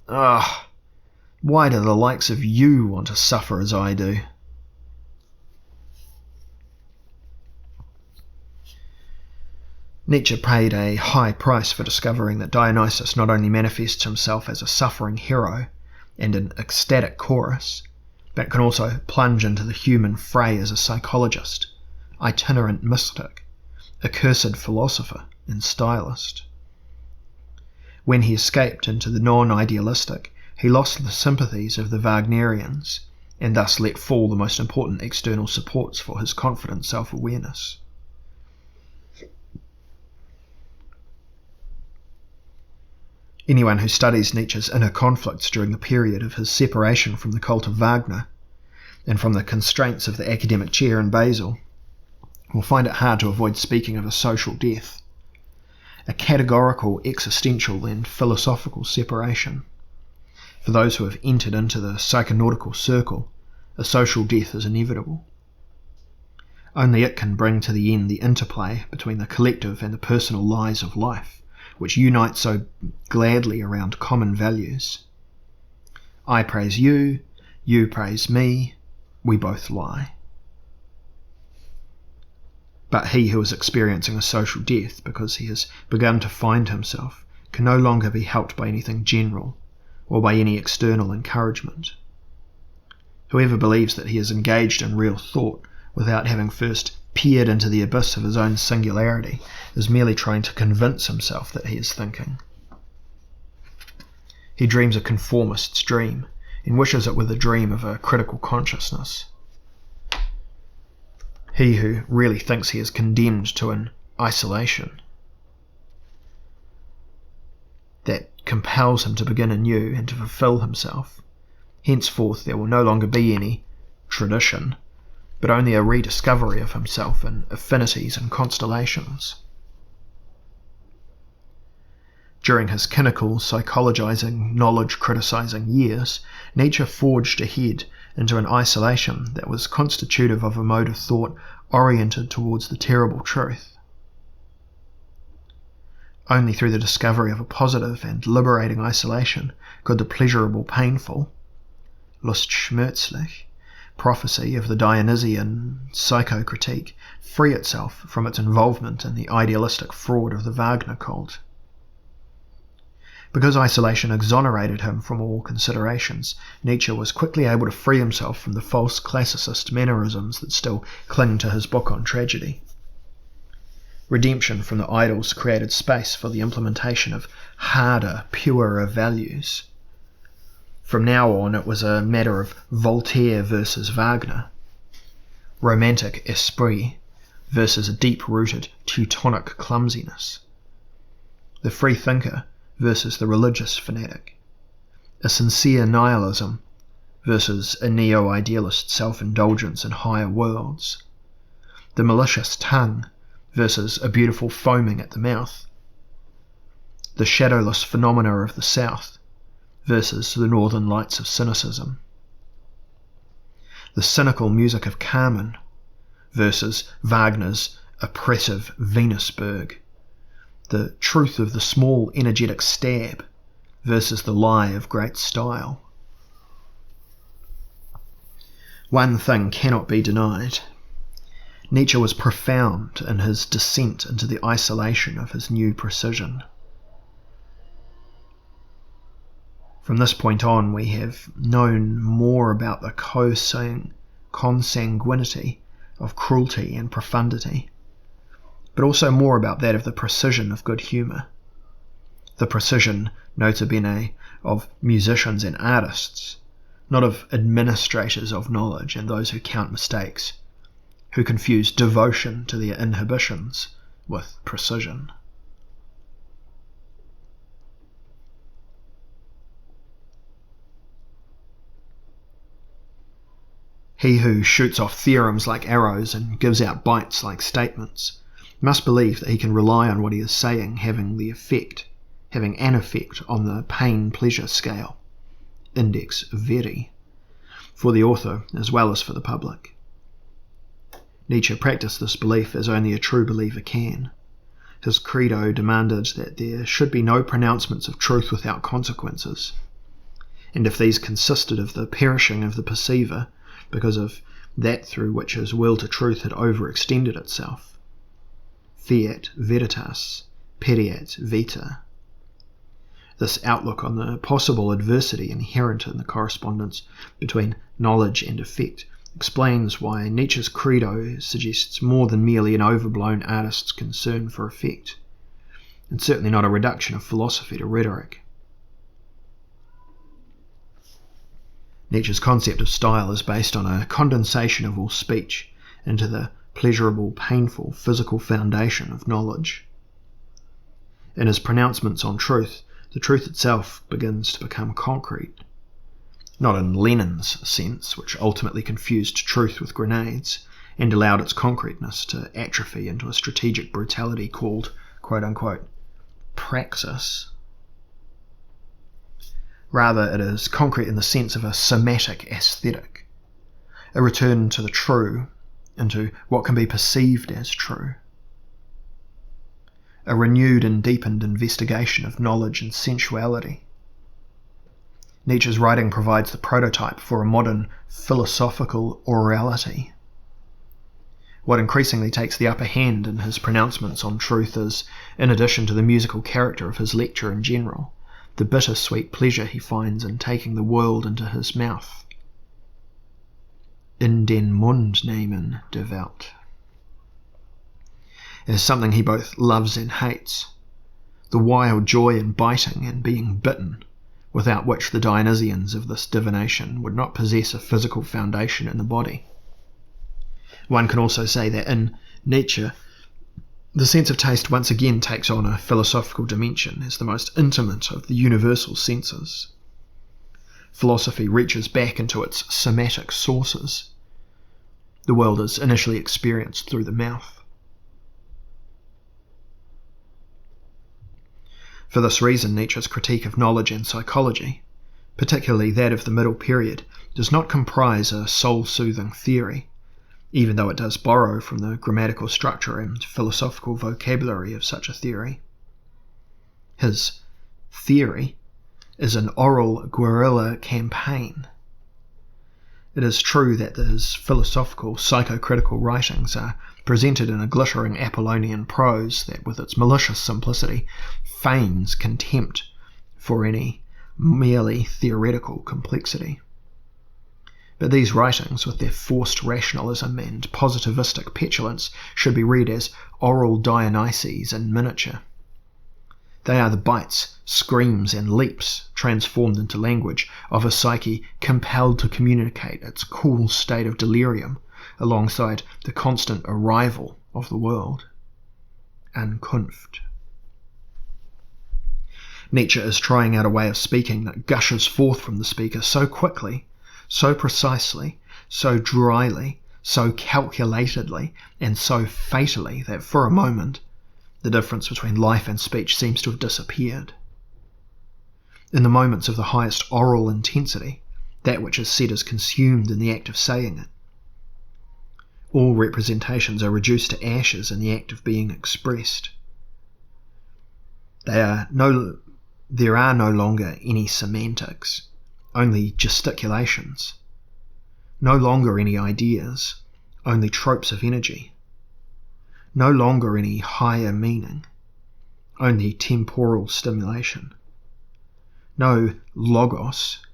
A: why do the likes of you want to suffer as I do? Nietzsche paid a high price for discovering that Dionysus not only manifests himself as a suffering hero and an ecstatic chorus, but can also plunge into the human fray as a psychologist, itinerant mystic, accursed philosopher and stylist. When he escaped into the non-idealistic, he lost the sympathies of the Wagnerians, and thus let fall the most important external supports for his confident self-awareness. Anyone who studies Nietzsche's inner conflicts during the period of his separation from the cult of Wagner, and from the constraints of the academic chair in Basel, will find it hard to avoid speaking of a social death, a categorical, existential and philosophical separation. For those who have entered into the psychonautical circle, a social death is inevitable. Only it can bring to the end the interplay between the collective and the personal lies of life, which unite so gladly around common values. I praise you, you praise me, we both lie. But he who is experiencing a social death because he has begun to find himself can no longer be helped by anything general or by any external encouragement. Whoever believes that he is engaged in real thought without having first peered into the abyss of his own singularity is merely trying to convince himself that he is thinking. He dreams a conformist's dream and wishes it were the dream of a critical consciousness. He who really thinks he is condemned to an isolation that compels him to begin anew and to fulfill himself. Henceforth there will no longer be any tradition, but only a rediscovery of himself in affinities and constellations. During his cynical, psychologizing, knowledge-criticizing years, Nietzsche forged ahead into an isolation that was constitutive of a mode of thought oriented towards the terrible truth. Only through the discovery of a positive and liberating isolation could the pleasurable painful, Lust schmerzlich, prophecy of the Dionysian psychocritique free itself from its involvement in the idealistic fraud of the Wagner cult. Because isolation exonerated him from all considerations, Nietzsche was quickly able to free himself from the false classicist mannerisms that still cling to his book on tragedy. Redemption from the idols created space for the implementation of harder, purer values. From now on it was a matter of Voltaire versus Wagner, romantic esprit versus a deep-rooted Teutonic clumsiness, the free thinker versus the religious fanatic, a sincere nihilism versus a neo-idealist self-indulgence in higher worlds, the malicious tongue versus a beautiful foaming at the mouth, the shadowless phenomena of the South versus the northern lights of cynicism, the cynical music of Carmen versus Wagner's oppressive Venusberg, the truth of the small energetic stab versus the lie of great style. One thing cannot be denied. Nietzsche was profound in his descent into the isolation of his new precision. From this point on, we have known more about the consanguinity of cruelty and profundity, but also more about that of the precision of good humour, the precision, nota bene, of musicians and artists, not of administrators of knowledge and those who count mistakes, who confuse devotion to their inhibitions with precision. He who shoots off theorems like arrows and gives out bites like statements must believe that he can rely on what he is saying having an effect on the pain-pleasure scale, index veri, for the author as well as for the public. Nietzsche practiced this belief as only a true believer can. His credo demanded that there should be no pronouncements of truth without consequences, and if these consisted of the perishing of the perceiver because of that through which his will to truth had overextended itself, fiat veritas, pereat vita. This outlook on the possible adversity inherent in the correspondence between knowledge and effect explains why Nietzsche's credo suggests more than merely an overblown artist's concern for effect, and certainly not a reduction of philosophy to rhetoric. Nietzsche's concept of style is based on a condensation of all speech into the pleasurable, painful, physical foundation of knowledge. In his pronouncements on truth, the truth itself begins to become concrete, not in Lenin's sense, which ultimately confused truth with grenades and allowed its concreteness to atrophy into a strategic brutality called, quote-unquote, praxis. Rather, it is concrete in the sense of a somatic aesthetic, a return to the true, into what can be perceived as true, a renewed and deepened investigation of knowledge and sensuality. Nietzsche's writing provides the prototype for a modern philosophical orality. What increasingly takes the upper hand in his pronouncements on truth is, in addition to the musical character of his lecture in general, the bittersweet pleasure he finds in taking the world into his mouth. In den Mund nehmen, devout. It is something he both loves and hates, the wild joy in biting and being bitten, without which the Dionysians of this divination would not possess a physical foundation in the body. One can also say that in Nietzsche, the sense of taste once again takes on a philosophical dimension as the most intimate of the universal senses. Philosophy reaches back into its somatic sources. The world is initially experienced through the mouth. For this reason, Nietzsche's critique of knowledge and psychology, particularly that of the middle period, does not comprise a soul-soothing theory, even though it does borrow from the grammatical structure and philosophical vocabulary of such a theory. His theory is an oral guerrilla campaign. It is true that his philosophical, psychocritical writings are presented in a glittering Apollonian prose that, with its malicious simplicity, feigns contempt for any merely theoretical complexity. But these writings, with their forced rationalism and positivistic petulance, should be read as oral Dionysus in miniature. They are the bites, screams and leaps, transformed into language, of a psyche compelled to communicate its cool state of delirium alongside the constant arrival of the world. Ankunft. Nietzsche is trying out a way of speaking that gushes forth from the speaker so quickly, so precisely, so dryly, so calculatedly, and so fatally that for a moment the difference between life and speech seems to have disappeared. In the moments of the highest oral intensity, that which is said is consumed in the act of saying it. All representations are reduced to ashes in the act of being expressed. There are no longer any semantics, only gesticulations. No longer any ideas, only tropes of energy. No longer any higher meaning, only temporal stimulation. No logos,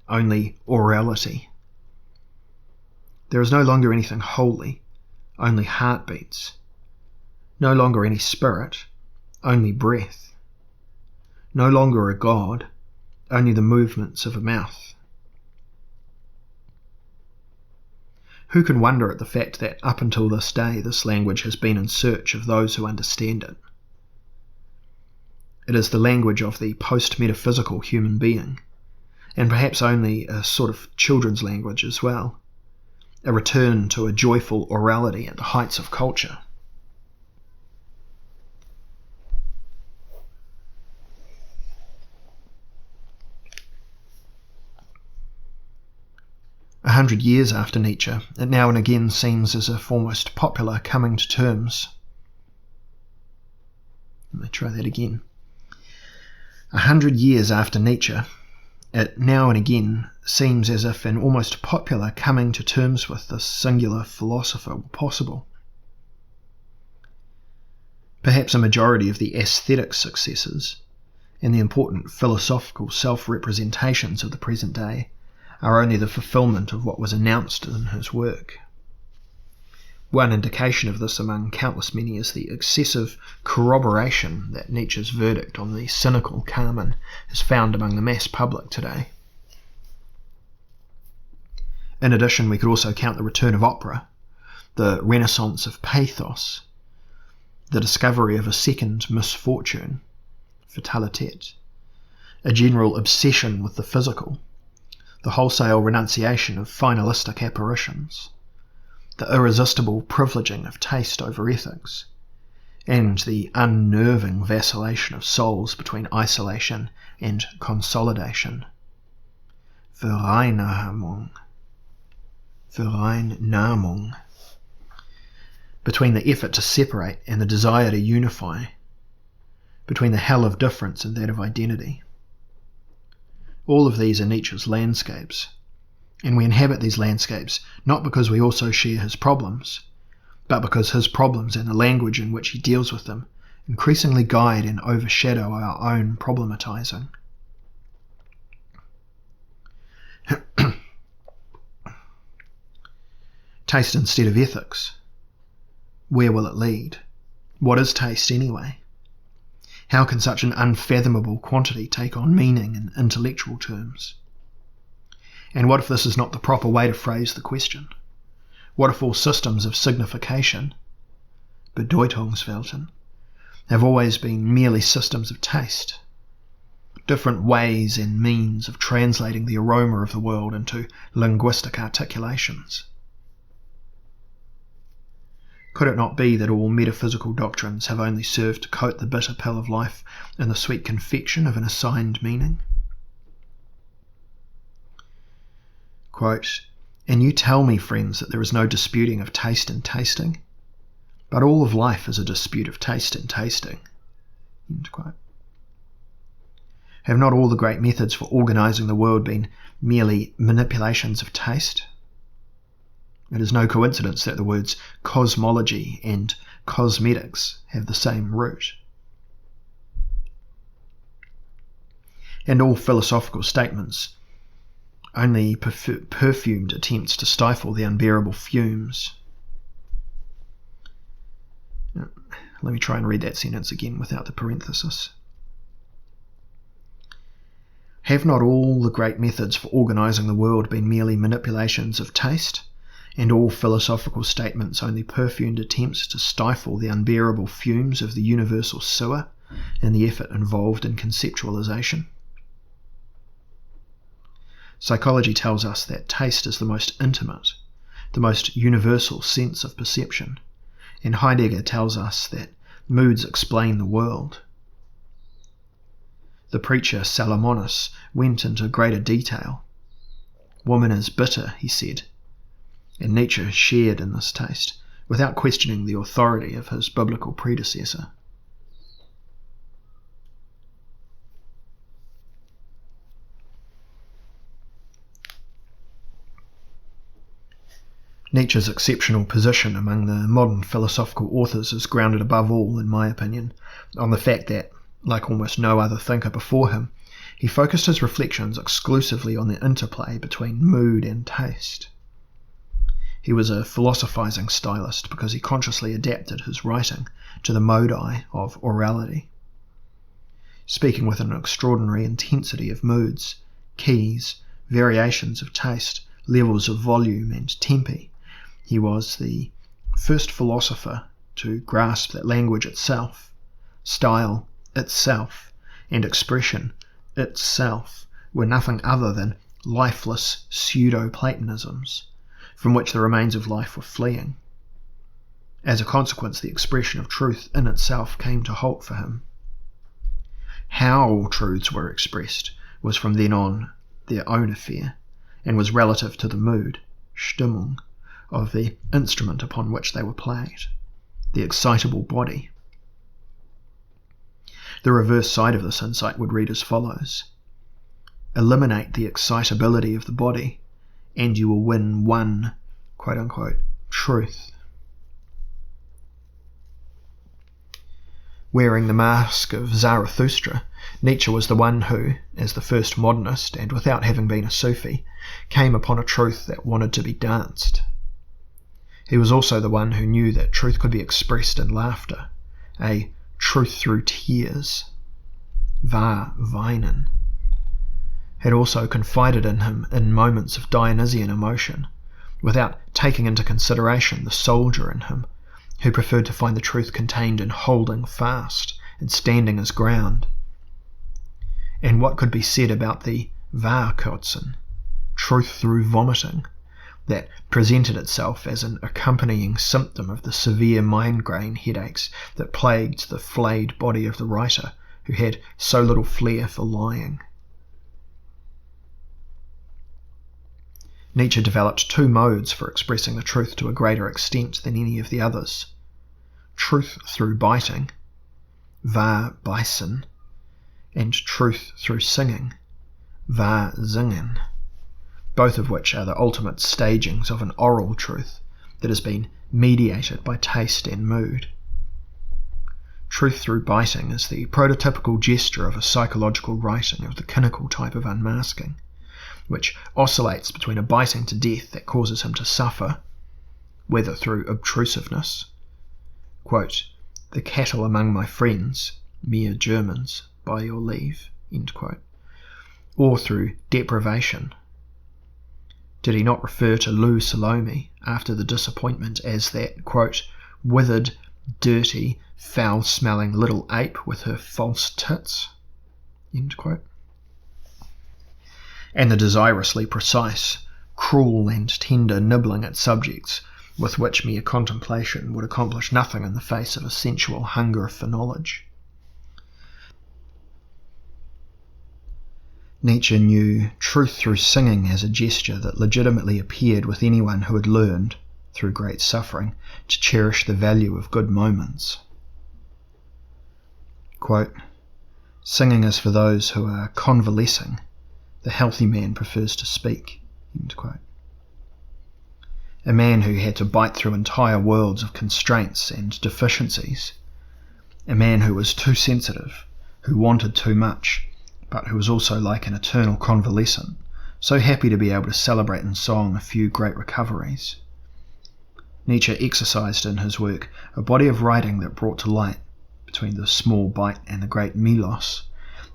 A: only orality. There is no longer anything holy, only heartbeats. No longer any spirit, only breath. no longer a god, only the movements of a mouth. Who can wonder at the fact that up until this day this language has been in search of those who understand it? It is the language of the post-metaphysical human being, and perhaps only a sort of children's language as well, a return to a joyful orality at the heights of culture. A 100 years after Nietzsche, it now and again seems as if almost popular coming to terms. Let me try that again. 100 years after Nietzsche, it now and again seems as if an almost popular coming to terms with this singular philosopher were possible. Perhaps a majority of the aesthetic successes and the important philosophical self-representations of the present day are only the fulfillment of what was announced in his work. One indication of this among countless many is the excessive corroboration that Nietzsche's verdict on the cynical Carmen is found among the mass public today. In addition, we could also count the return of opera, the renaissance of pathos, the discovery of a second misfortune, fatalité, a general obsession with the physical, the wholesale renunciation of finalistic apparitions, the irresistible privileging of taste over ethics, and the unnerving vacillation of souls between isolation and consolidation. Vereinnahmung. Between the effort to separate and the desire to unify, between the hell of difference and that of identity. All of these are Nietzsche's landscapes, and we inhabit these landscapes not because we also share his problems, but because his problems and the language in which he deals with them increasingly guide and overshadow our own problematizing. Taste instead of ethics. Where will it lead? What is taste anyway? How can such an unfathomable quantity take on meaning in intellectual terms? And what if this is not the proper way to phrase the question? What if all systems of signification, Bedeutungswelten, have always been merely systems of taste, different ways and means of translating the aroma of the world into linguistic articulations? Could it not be that all metaphysical doctrines have only served to coat the bitter pill of life in the sweet confection of an assigned meaning? Quote, "And you tell me, friends, that there is no disputing of taste and tasting, but all of life is a dispute of taste and tasting." End quote. Have not all the great methods for organizing the world been merely manipulations of taste? It is no coincidence that the words cosmology and cosmetics have the same root. And all philosophical statements only perfumed attempts to stifle the unbearable fumes. Let me try and read that sentence again without the parenthesis. Have not all the great methods for organizing the world been merely manipulations of taste, and all philosophical statements only perfumed attempts to stifle the unbearable fumes of the universal sewer and the effort involved in conceptualization? Psychology tells us that taste is the most intimate, the most universal sense of perception, and Heidegger tells us that moods explain the world. The preacher Salomonis went into greater detail. Woman is bitter, he said, and Nietzsche shared in this taste, without questioning the authority of his biblical predecessor. Nietzsche's exceptional position among the modern philosophical authors is grounded above all, in my opinion, on the fact that, like almost no other thinker before him, he focused his reflections exclusively on the interplay between mood and taste. He was a philosophizing stylist because he consciously adapted his writing to the modi of orality. speaking with an extraordinary intensity of moods, keys, variations of taste, levels of volume and tempi. He was the first philosopher to grasp that language itself, style itself, and expression itself were nothing other than lifeless pseudo-Platonisms, from which the remains of life were fleeing. As a consequence, the expression of truth in itself came to halt for him. How truths were expressed was from then on their own affair, and was relative to the mood, Stimmung, of the instrument upon which they were played, the excitable body. The reverse side of this insight would read as follows: eliminate the excitability of the body, and you will win one, quote-unquote, truth. Wearing the mask of Zarathustra, Nietzsche was the one who, as the first modernist, and without having been a Sufi, came upon a truth that wanted to be danced. He was also the one who knew that truth could be expressed in laughter, a truth through tears, wahr weinen, had also confided in him in moments of Dionysian emotion, without taking into consideration the soldier in him, who preferred to find the truth contained in holding fast and standing his ground. And what could be said about the Wahrkotzen, truth through vomiting, that presented itself as an accompanying symptom of the severe migraine headaches that plagued the flayed body of the writer who had so little flair for lying? Nietzsche developed two modes for expressing the truth to a greater extent than any of the others: truth through biting, wahr beißen, and truth through singing, wahr singen, both of which are the ultimate stagings of an oral truth that has been mediated by taste and mood. Truth through biting is the prototypical gesture of a psychological writing of the clinical type of unmasking, which oscillates between a biting to death that causes him to suffer, whether through obtrusiveness, quote, "the cattle among my friends, mere Germans, by your leave," end quote, or through deprivation. Did he not refer to Lou Salome after the disappointment as that, quote, "withered, dirty, foul-smelling little ape with her false tits," end quote? And the desirously precise, cruel and tender nibbling at subjects with which mere contemplation would accomplish nothing in the face of a sensual hunger for knowledge. Nietzsche knew truth through singing as a gesture that legitimately appeared with anyone who had learned, through great suffering, to cherish the value of good moments. Quote, "Singing is for those who are convalescing. The healthy man prefers to speak," end quote. A man who had to bite through entire worlds of constraints and deficiencies. A man who was too sensitive, who wanted too much, but who was also like an eternal convalescent, so happy to be able to celebrate in song a few great recoveries. Nietzsche exercised in his work a body of writing that brought to light, between the small bite and the great melos,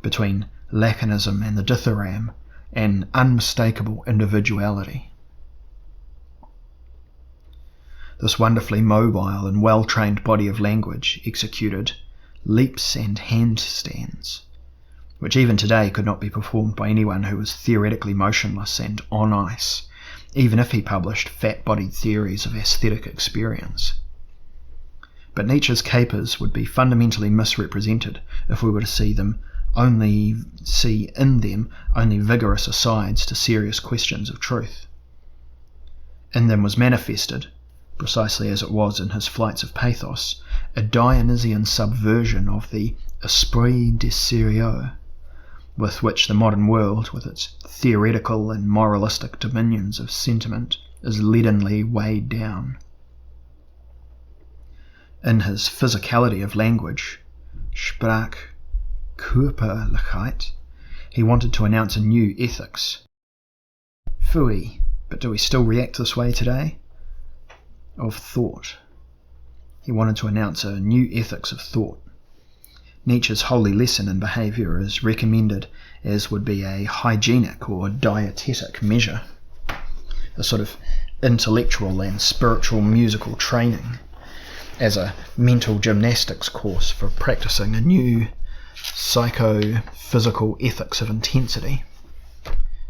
A: between laconism and the dithyramb, an unmistakable individuality. This wonderfully mobile and well-trained body of language executed leaps and handstands, which even today could not be performed by anyone who was theoretically motionless and on ice, even if he published fat-bodied theories of aesthetic experience. But Nietzsche's capers would be fundamentally misrepresented if we were to see in them only vigorous asides to serious questions of truth. In them was manifested, precisely as it was in his flights of pathos, a Dionysian subversion of the esprit de sérieux, with which the modern world, with its theoretical and moralistic dominions of sentiment, is leadenly weighed down. In his physicality of language, Sprachkörperlichkeit, he wanted to announce a new ethics. Phooey, but do we still react this way today? Of thought. He wanted to announce a new ethics of thought. Nietzsche's holy lesson in behaviour is recommended as would be a hygienic or dietetic measure, a sort of intellectual and spiritual musical training, as a mental gymnastics course for practising a new psychophysical ethics of intensity.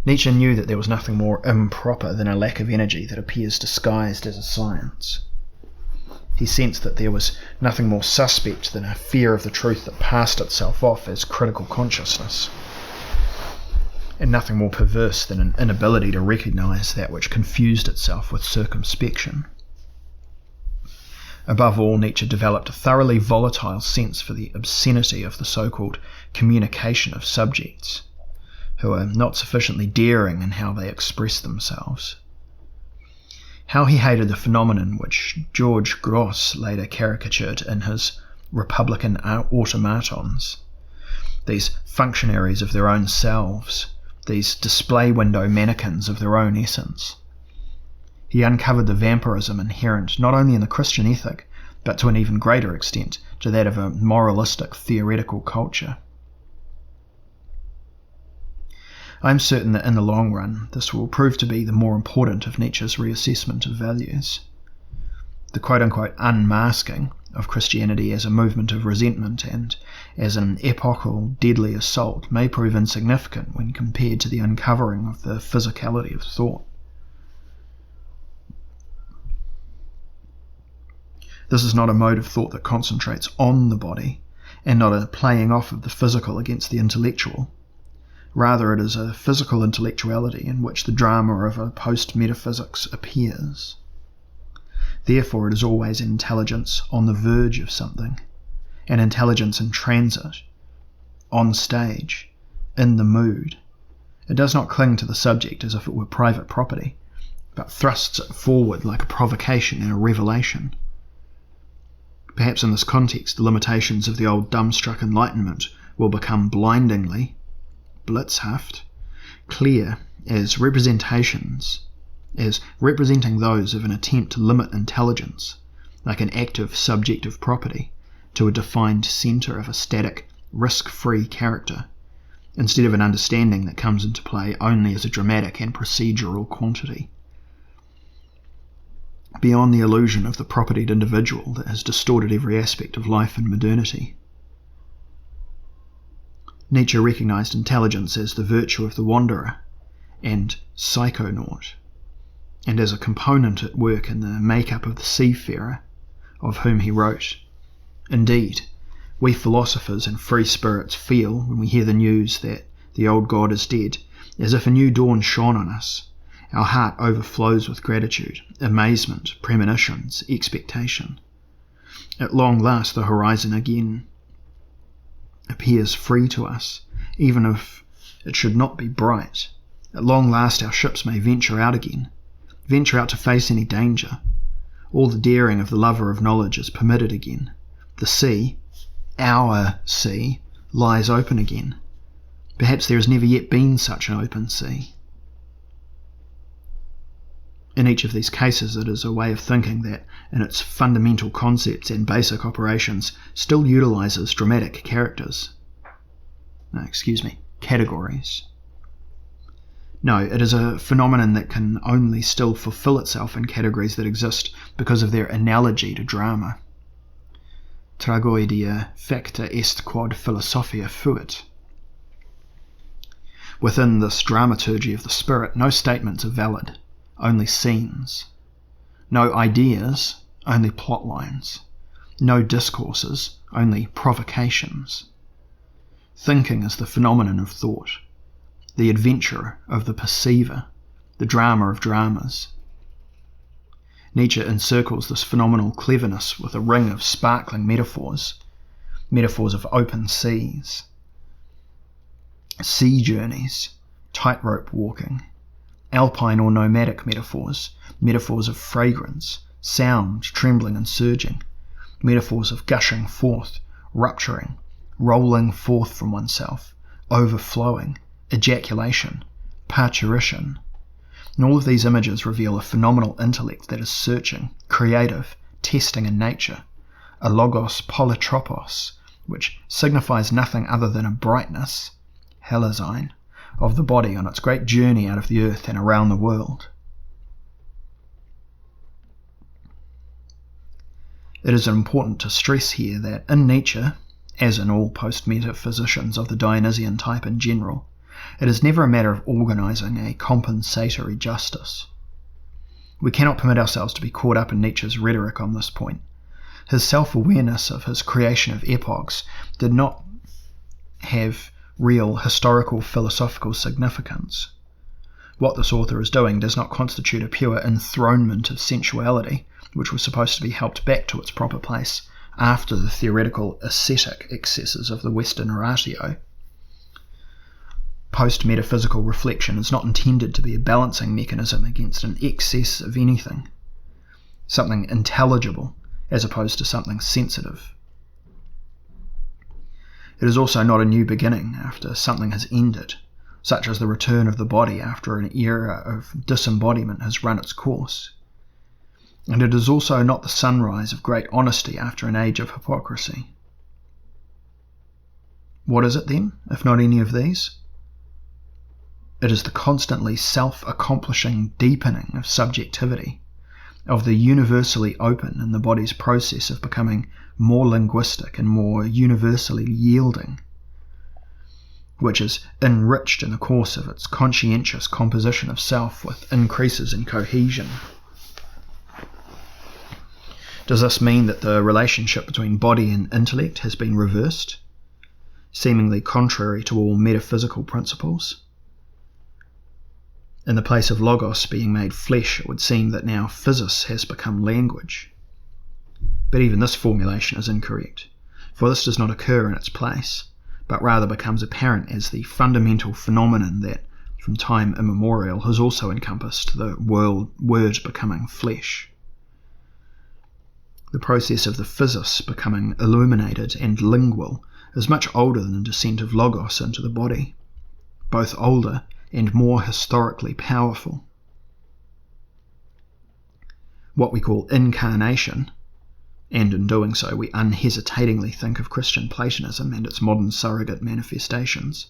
A: Nietzsche knew that there was nothing more improper than a lack of energy that appears disguised as a science. He sensed that there was nothing more suspect than a fear of the truth that passed itself off as critical consciousness, and nothing more perverse than an inability to recognise that which confused itself with circumspection. Above all, Nietzsche developed a thoroughly volatile sense for the obscenity of the so-called communication of subjects, who are not sufficiently daring in how they express themselves. How he hated the phenomenon which George Grosz later caricatured in his Republican automatons, these functionaries of their own selves, these display window mannequins of their own essence. He uncovered the vampirism inherent not only in the Christian ethic, but to an even greater extent to that of a moralistic theoretical culture. I am certain that in the long run this will prove to be the more important of Nietzsche's reassessment of values. The quote-unquote unmasking of Christianity as a movement of resentment and as an epochal deadly assault may prove insignificant when compared to the uncovering of the physicality of thought. This is not a mode of thought that concentrates on the body, and not a playing off of the physical against the intellectual. Rather, it is a physical intellectuality in which the drama of a post-metaphysics appears. Therefore, it is always an intelligence on the verge of something, an intelligence in transit, on stage, in the mood. It does not cling to the subject as if it were private property, but thrusts it forward like a provocation and a revelation. Perhaps in this context, the limitations of the old dumbstruck Enlightenment will become blindingly, blitzhaft, clear as representations, as representing those of an attempt to limit intelligence, like an active subjective property, to a defined centre of a static, risk-free character, instead of an understanding that comes into play only as a dramatic and procedural quantity. Beyond the illusion of the propertied individual that has distorted every aspect of life and modernity. Nietzsche recognised intelligence as the virtue of the wanderer and psychonaut, and as a component at work in the make-up of the seafarer, of whom he wrote, "Indeed, we philosophers and free spirits feel, when we hear the news that the old God is dead, as if a new dawn shone on us. Our heart overflows with gratitude, amazement, premonitions, expectation. At long last the horizon again appears free to us, even if it should not be bright. At long last our ships may venture out again, venture out to face any danger. All the daring of the lover of knowledge is permitted again. The sea, our sea, lies open again. Perhaps there has never yet been such an open sea." In each of these cases it is a way of thinking that, in its fundamental concepts and basic operations, still utilises dramatic categories. No, it is a phenomenon that can only still fulfill itself in categories that exist because of their analogy to drama. Tragoedia facta est quod philosophia fuit. Within this dramaturgy of the spirit, no statements are valid, only scenes. No ideas, only plot lines. No discourses, only provocations. Thinking is the phenomenon of thought, the adventure of the perceiver, the drama of dramas. Nietzsche encircles this phenomenal cleverness with a ring of sparkling metaphors of open seas, sea journeys, tightrope walking, alpine or nomadic metaphors of fragrance, sound, trembling and surging, metaphors of gushing forth, rupturing, rolling forth from oneself, overflowing, ejaculation, parturition. And all of these images reveal a phenomenal intellect that is searching, creative, testing in nature, a logos polytropos, which signifies nothing other than a brightness, helazine, of the body on its great journey out of the earth and around the world. It is important to stress here that in Nietzsche, as in all post-metaphysicians of the Dionysian type in general, it is never a matter of organising a compensatory justice. We cannot permit ourselves to be caught up in Nietzsche's rhetoric on this point. His self-awareness of his creation of epochs did not have real historical philosophical significance. What this author is doing does not constitute a pure enthronement of sensuality, which was supposed to be helped back to its proper place after the theoretical ascetic excesses of the Western ratio. Post-metaphysical reflection is not intended to be a balancing mechanism against an excess of anything, something intelligible as opposed to something sensitive. It is also not a new beginning after something has ended, such as the return of the body after an era of disembodiment has run its course. And it is also not the sunrise of great honesty after an age of hypocrisy. What is it then, if not any of these? It is the constantly self-accomplishing deepening of subjectivity, of the universally open in the body's process of becoming more linguistic and more universally yielding, which is enriched in the course of its conscientious composition of self with increases in cohesion. Does this mean that the relationship between body and intellect has been reversed, seemingly contrary to all metaphysical principles? In the place of logos being made flesh, it would seem that now physis has become language. But even this formulation is incorrect, for this does not occur in its place, but rather becomes apparent as the fundamental phenomenon that, from time immemorial, has also encompassed the word becoming flesh. The process of the physis becoming illuminated and lingual is much older than the descent of logos into the body, both older and more historically powerful. What we call incarnation, and in doing so we unhesitatingly think of Christian Platonism and its modern surrogate manifestations,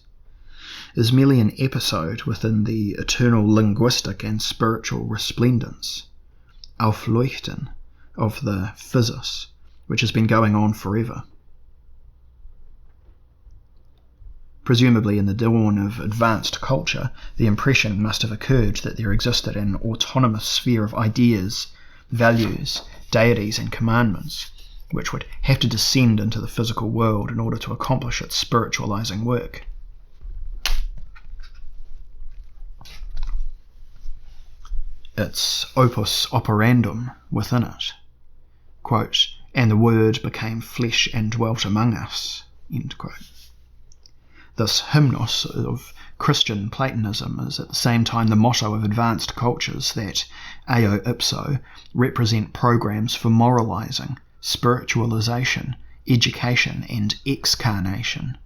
A: is merely an episode within the eternal linguistic and spiritual resplendence, Aufleuchten, of the physis, which has been going on forever. Presumably in the dawn of advanced culture, the impression must have occurred that there existed an autonomous sphere of ideas, values, deities and commandments, which would have to descend into the physical world in order to accomplish its spiritualizing work. Its opus operandum within it, quote, "and the Word became flesh and dwelt among us," end quote. This hymnos of Christian Platonism is at the same time the motto of advanced cultures that, eo ipso, represent programs for moralizing, spiritualization, education, and excarnation.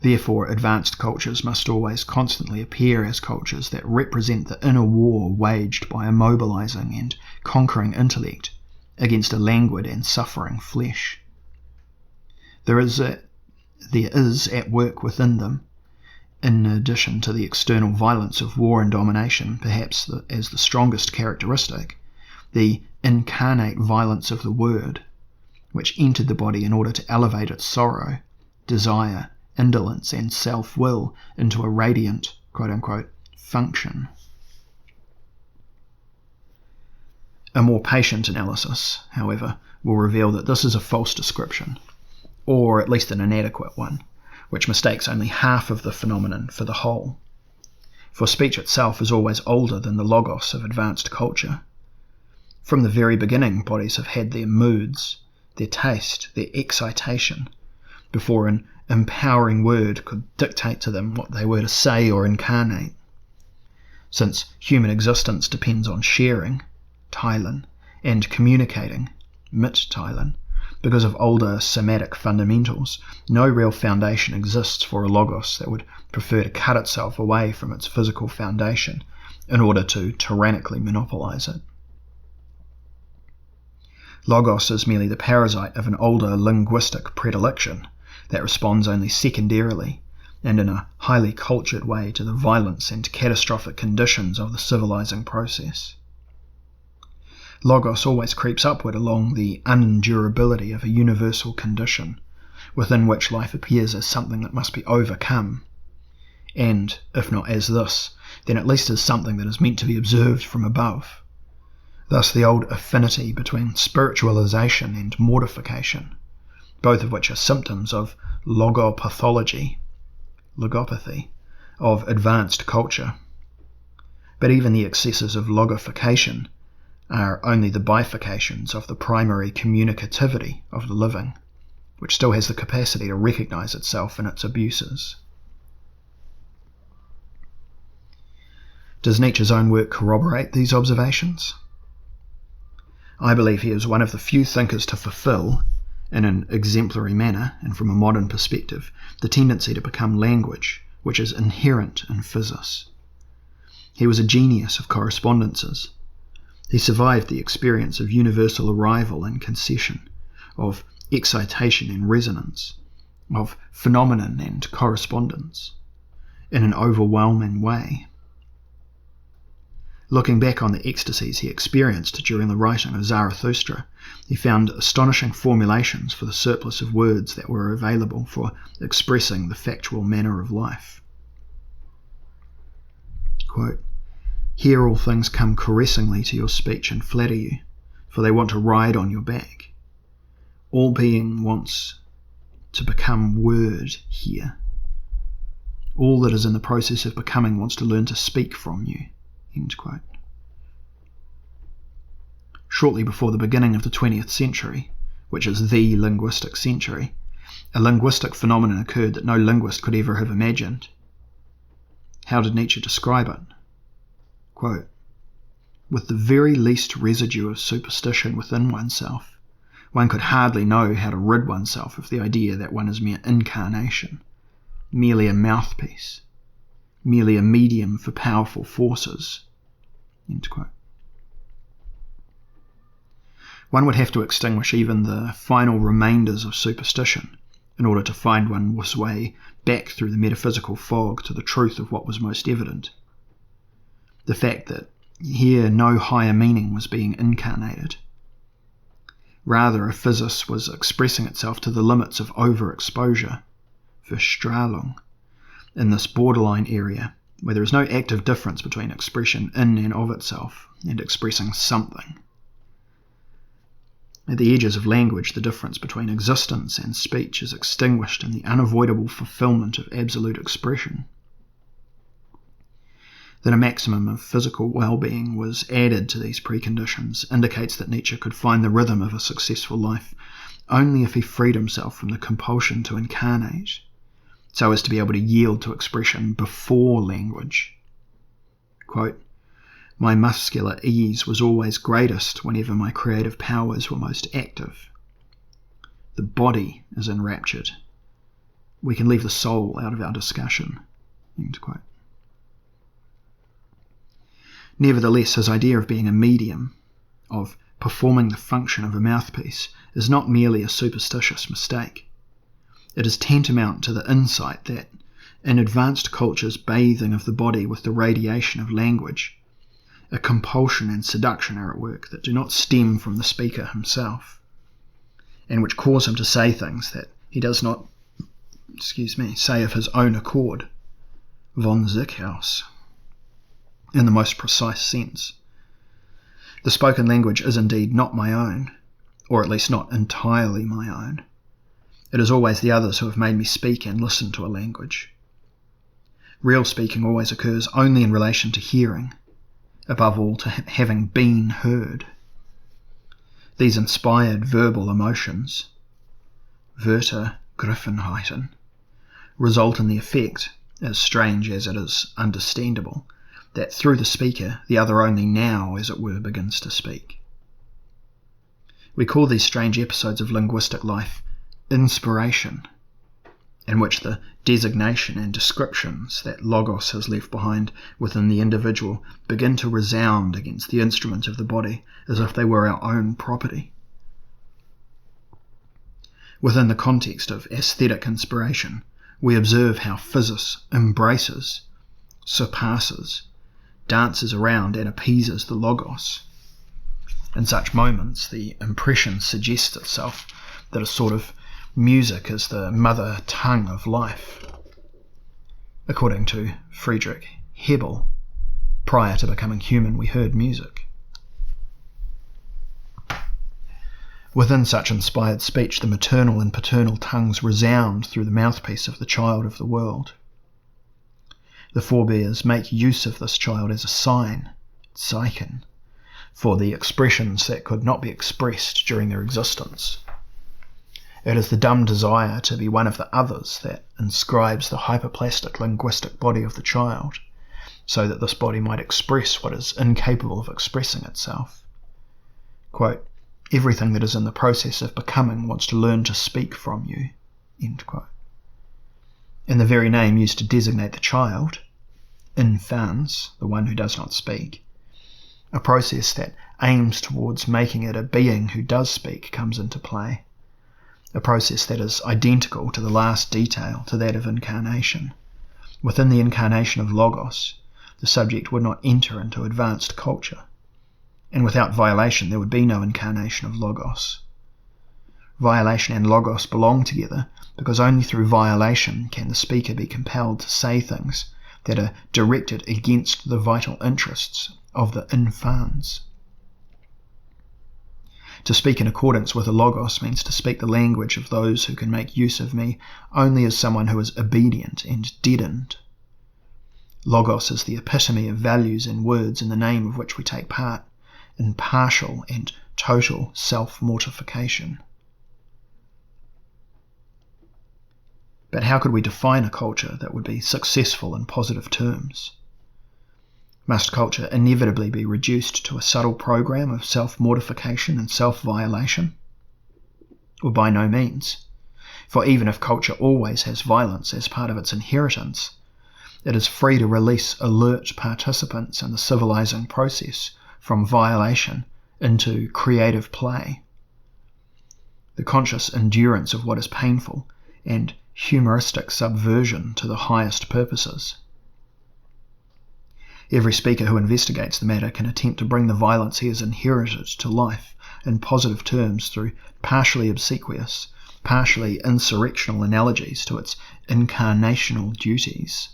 A: Therefore, advanced cultures must always constantly appear as cultures that represent the inner war waged by a mobilizing and conquering intellect against a languid and suffering flesh. There is at work within them, in addition to the external violence of war and domination, perhaps as the strongest characteristic, the incarnate violence of the Word, which entered the body in order to elevate its sorrow, desire, indolence, and self-will into a radiant, quote-unquote, function. A more patient analysis, however, will reveal that this is a false description, or at least an inadequate one, which mistakes only half of the phenomenon for the whole. For speech itself is always older than the logos of advanced culture. From the very beginning, bodies have had their moods, their taste, their excitation, before an empowering word could dictate to them what they were to say or incarnate. Since human existence depends on sharing, teilen, and communicating, mitteilen, because of older somatic fundamentals, no real foundation exists for a logos that would prefer to cut itself away from its physical foundation in order to tyrannically monopolize it. Logos is merely the parasite of an older linguistic predilection that responds only secondarily and in a highly cultured way to the violence and catastrophic conditions of the civilizing process. Logos always creeps upward along the unendurability of a universal condition, within which life appears as something that must be overcome, and, if not as this, then at least as something that is meant to be observed from above. Thus the old affinity between spiritualization and mortification, both of which are symptoms of logopathy, of advanced culture. But even the excesses of logification are only the bifurcations of the primary communicativity of the living, which still has the capacity to recognize itself in its abuses. Does Nietzsche's own work corroborate these observations? I believe he is one of the few thinkers to fulfill, in an exemplary manner and from a modern perspective, the tendency to become language, which is inherent in physis. He was a genius of correspondences. He survived the experience of universal arrival and concession, of excitation and resonance, of phenomenon and correspondence, in an overwhelming way. Looking back on the ecstasies he experienced during the writing of Zarathustra, he found astonishing formulations for the surplus of words that were available for expressing the factual manner of life. Quote, "Here all things come caressingly to your speech and flatter you, for they want to ride on your back. All being wants to become word here. All that is in the process of becoming wants to learn to speak from you." End quote. Shortly before the beginning of the 20th century, which is the linguistic century, a linguistic phenomenon occurred that no linguist could ever have imagined. How did Nietzsche describe it? Quote, "With the very least residue of superstition within oneself, one could hardly know how to rid oneself of the idea that one is mere incarnation, merely a mouthpiece, merely a medium for powerful forces." End quote. One would have to extinguish even the final remainders of superstition in order to find one's way back through the metaphysical fog to the truth of what was most evident. The fact that here no higher meaning was being incarnated. Rather, a physis was expressing itself to the limits of overexposure, Verstrahlung, in this borderline area where there is no active difference between expression in and of itself and expressing something. At the edges of language, the difference between existence and speech is extinguished in the unavoidable fulfillment of absolute expression. That a maximum of physical well-being was added to these preconditions indicates that Nietzsche could find the rhythm of a successful life only if he freed himself from the compulsion to incarnate, so as to be able to yield to expression before language. Quote, "My muscular ease was always greatest whenever my creative powers were most active. The body is enraptured. We can leave the soul out of our discussion." End quote. Nevertheless, his idea of being a medium, of performing the function of a mouthpiece, is not merely a superstitious mistake. It is tantamount to the insight that, in advanced culture's bathing of the body with the radiation of language, a compulsion and seduction are at work that do not stem from the speaker himself, and which cause him to say things that he does not, say of his own accord, von sich aus, in the most precise sense. The spoken language is indeed not my own, or at least not entirely my own. It is always the others who have made me speak and listen to a language. Real speaking always occurs only in relation to hearing, above all to having been heard. These inspired verbal emotions, Wörtergriffenheiten, result in the effect, as strange as it is understandable, that through the speaker, the other only now, as it were, begins to speak. We call these strange episodes of linguistic life inspiration, in which the designation and descriptions that Logos has left behind within the individual begin to resound against the instrument of the body as if they were our own property, Within the context of aesthetic inspiration, we observe how physis embraces, surpasses, dances around and appeases the logos. In such moments, the impression suggests itself that a sort of music is the mother tongue of life. According to Friedrich Hebel, prior to becoming human, we heard music. Within such inspired speech, the maternal and paternal tongues resound through the mouthpiece of the child of the world. The forebears make use of this child as a sign, Zeichen, for the expressions that could not be expressed during their existence. It is the dumb desire to be one of the others that inscribes the hyperplastic linguistic body of the child, so that this body might express what is incapable of expressing itself. Quote, "Everything that is in the process of becoming wants to learn to speak from you." End quote. And the very name used to designate the child, infans, the one who does not speak, a process that aims towards making it a being who does speak, comes into play. A process that is identical to the last detail to that of incarnation. Within the incarnation of Logos, the subject would not enter into advanced culture, and without violation there would be no incarnation of Logos. Violation and Logos belong together because only through violation can the speaker be compelled to say things that are directed against the vital interests of the infans. To speak in accordance with the Logos means to speak the language of those who can make use of me only as someone who is obedient and deadened. Logos is the epitome of values and words in the name of which we take part in partial and total self-mortification. But how could we define a culture that would be successful in positive terms? Must culture inevitably be reduced to a subtle program of self-mortification and self-violation? Or by no means, for even if culture always has violence as part of its inheritance, it is free to release alert participants in the civilizing process from violation into creative play. The conscious endurance of what is painful and humoristic subversion to the highest purposes. Every speaker who investigates the matter can attempt to bring the violence he has inherited to life in positive terms through partially obsequious, partially insurrectional analogies to its incarnational duties.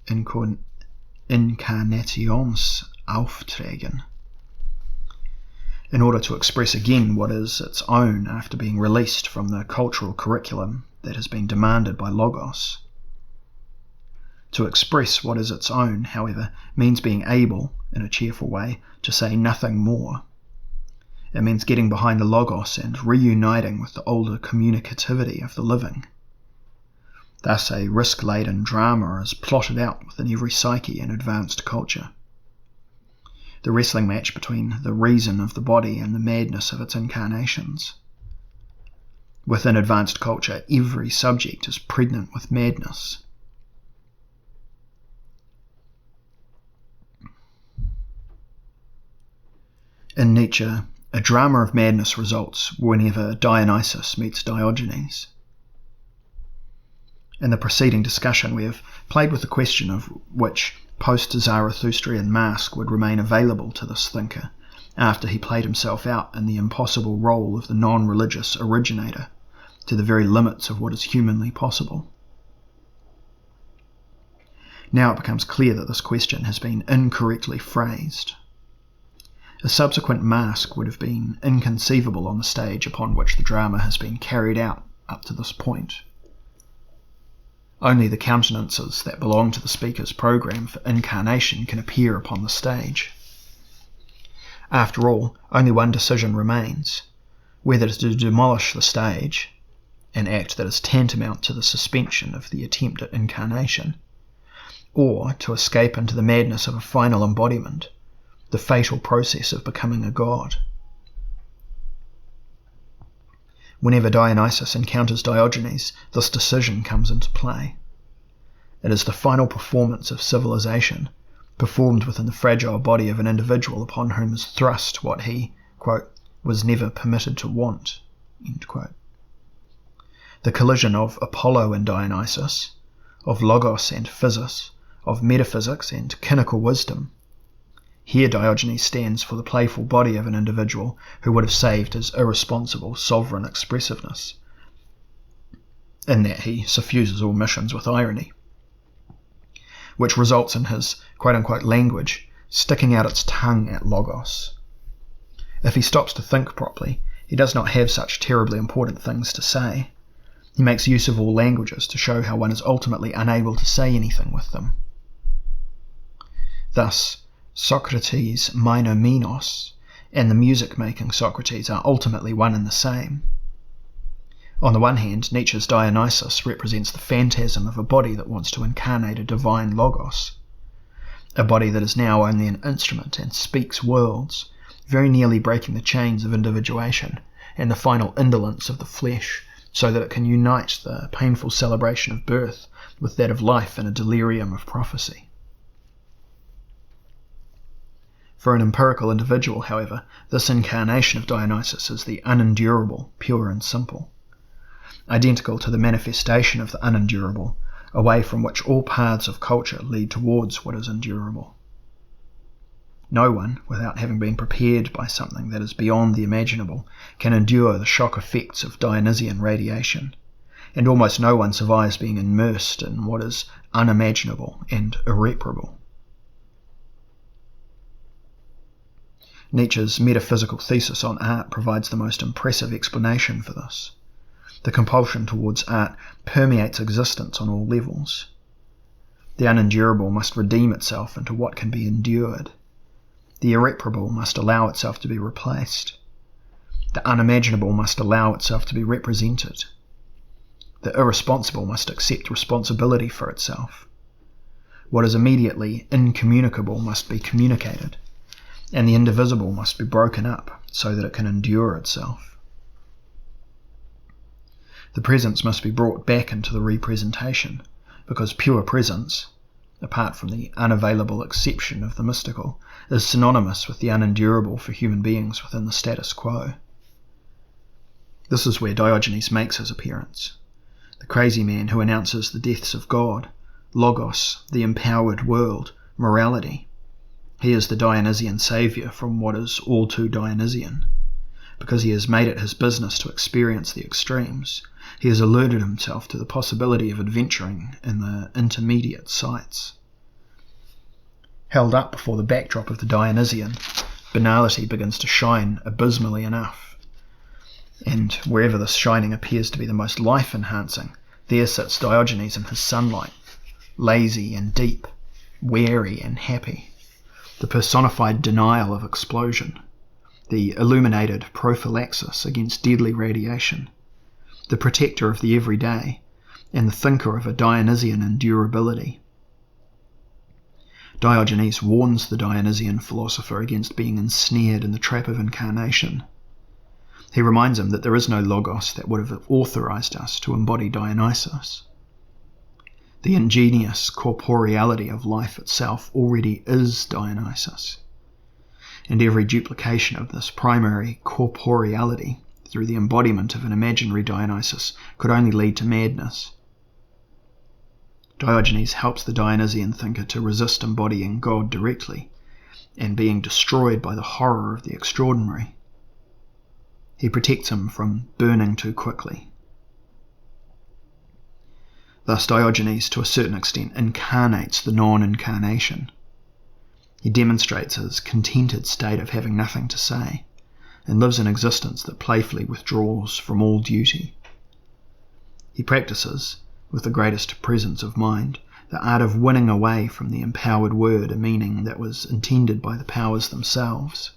A: Incarnationsaufträgen. In order to express again what is its own after being released from the cultural curriculum that has been demanded by Logos. To express what is its own, however, means being able, in a cheerful way, to say nothing more. It means getting behind the Logos and reuniting with the older communicativity of the living. Thus a risk-laden drama is plotted out within every psyche in advanced culture. The wrestling match between the reason of the body and the madness of its incarnations. Within advanced culture, every subject is pregnant with madness. In Nietzsche, a drama of madness results whenever Dionysus meets Diogenes. In the preceding discussion, we have played with the question of which post-Zarathustrian mask would remain available to this thinker after he played himself out in the impossible role of the non-religious originator to the very limits of what is humanly possible. Now it becomes clear that this question has been incorrectly phrased. A subsequent mask would have been inconceivable on the stage upon which the drama has been carried out up to this point. Only the countenances that belong to the speaker's program for incarnation can appear upon the stage. After all, only one decision remains, whether to demolish the stage, an act that is tantamount to the suspension of the attempt at incarnation, or to escape into the madness of a final embodiment, the fatal process of becoming a god. Whenever Dionysus encounters Diogenes, this decision comes into play. It is the final performance of civilization, performed within the fragile body of an individual upon whom is thrust what he, quote, was never permitted to want, end quote. the collision of Apollo and Dionysus, of logos and physis, of metaphysics and cynical wisdom. Here Diogenes stands for the playful body of an individual who would have saved his irresponsible, sovereign expressiveness, in that he suffuses all missions with irony, which results in his quote-unquote language sticking out its tongue at logos. If he stops to think properly, he does not have such terribly important things to say. He makes use of all languages to show how one is ultimately unable to say anything with them. Thus, Socrates' Meinominos and the music-making Socrates are ultimately one and the same. On the one hand, Nietzsche's Dionysus represents the phantasm of a body that wants to incarnate a divine logos, a body that is now only an instrument and speaks worlds, very nearly breaking the chains of individuation and the final indolence of the flesh, so that it can unite the painful celebration of birth with that of life in a delirium of prophecy. For an empirical individual, however, this incarnation of Dionysus is the unendurable, pure and simple, identical to the manifestation of the unendurable, away from which all paths of culture lead towards what is endurable. No one, without having been prepared by something that is beyond the imaginable, can endure the shock effects of Dionysian radiation, and almost no one survives being immersed in what is unimaginable and irreparable. Nietzsche's metaphysical thesis on art provides the most impressive explanation for this. The compulsion towards art permeates existence on all levels. The unendurable must redeem itself into what can be endured. The irreparable must allow itself to be replaced. The unimaginable must allow itself to be represented. The irresponsible must accept responsibility for itself. What is immediately incommunicable must be communicated, and the indivisible must be broken up so that it can endure itself. The presence must be brought back into the representation, because pure presence, apart from the unavailable exception of the mystical, is synonymous with the unendurable for human beings within the status quo. This is where Diogenes makes his appearance, the crazy man who announces the deaths of God, logos, the empowered world, morality. He is the Dionysian saviour from what is all too Dionysian. Because he has made it his business to experience the extremes, he has alerted himself to the possibility of adventuring in the intermediate sights. Held up before the backdrop of the Dionysian, banality begins to shine abysmally enough. And wherever this shining appears to be the most life-enhancing, there sits Diogenes in his sunlight, lazy and deep, weary and happy. The personified denial of explosion, the illuminated prophylaxis against deadly radiation, the protector of the everyday, and the thinker of a Dionysian endurability. Diogenes warns the Dionysian philosopher against being ensnared in the trap of incarnation. He reminds him that there is no logos that would have authorized us to embody Dionysus. The ingenious corporeality of life itself already is Dionysus, and every duplication of this primary corporeality through the embodiment of an imaginary Dionysus could only lead to madness. Diogenes helps the Dionysian thinker to resist embodying God directly, and being destroyed by the horror of the extraordinary. He protects him from burning too quickly. Thus Diogenes, to a certain extent, incarnates the non-incarnation. He demonstrates his contented state of having nothing to say, and lives an existence that playfully withdraws from all duty. He practices, with the greatest presence of mind, the art of winning away from the empowered word a meaning that was intended by the powers themselves.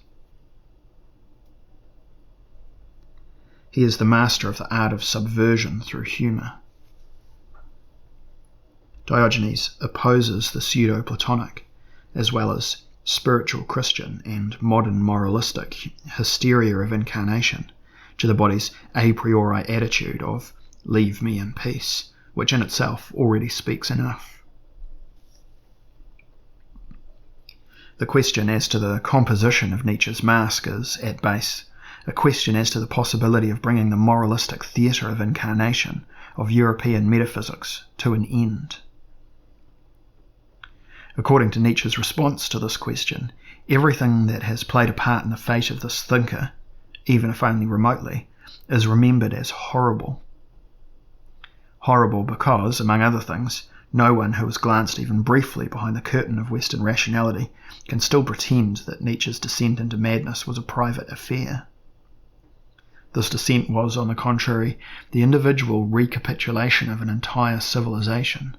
A: He is the master of the art of subversion through humour. Diogenes opposes the pseudo-Platonic, as well as spiritual Christian and modern moralistic hysteria of incarnation, to the body's a priori attitude of "leave me in peace," which in itself already speaks enough. The question as to the composition of Nietzsche's mask is, at base, a question as to the possibility of bringing the moralistic theatre of incarnation of European metaphysics to an end. According to Nietzsche's response to this question, everything that has played a part in the fate of this thinker, even if only remotely, is remembered as horrible. Horrible because, among other things, no one who has glanced even briefly behind the curtain of Western rationality can still pretend that Nietzsche's descent into madness was a private affair. This descent was, on the contrary, the individual recapitulation of an entire civilization,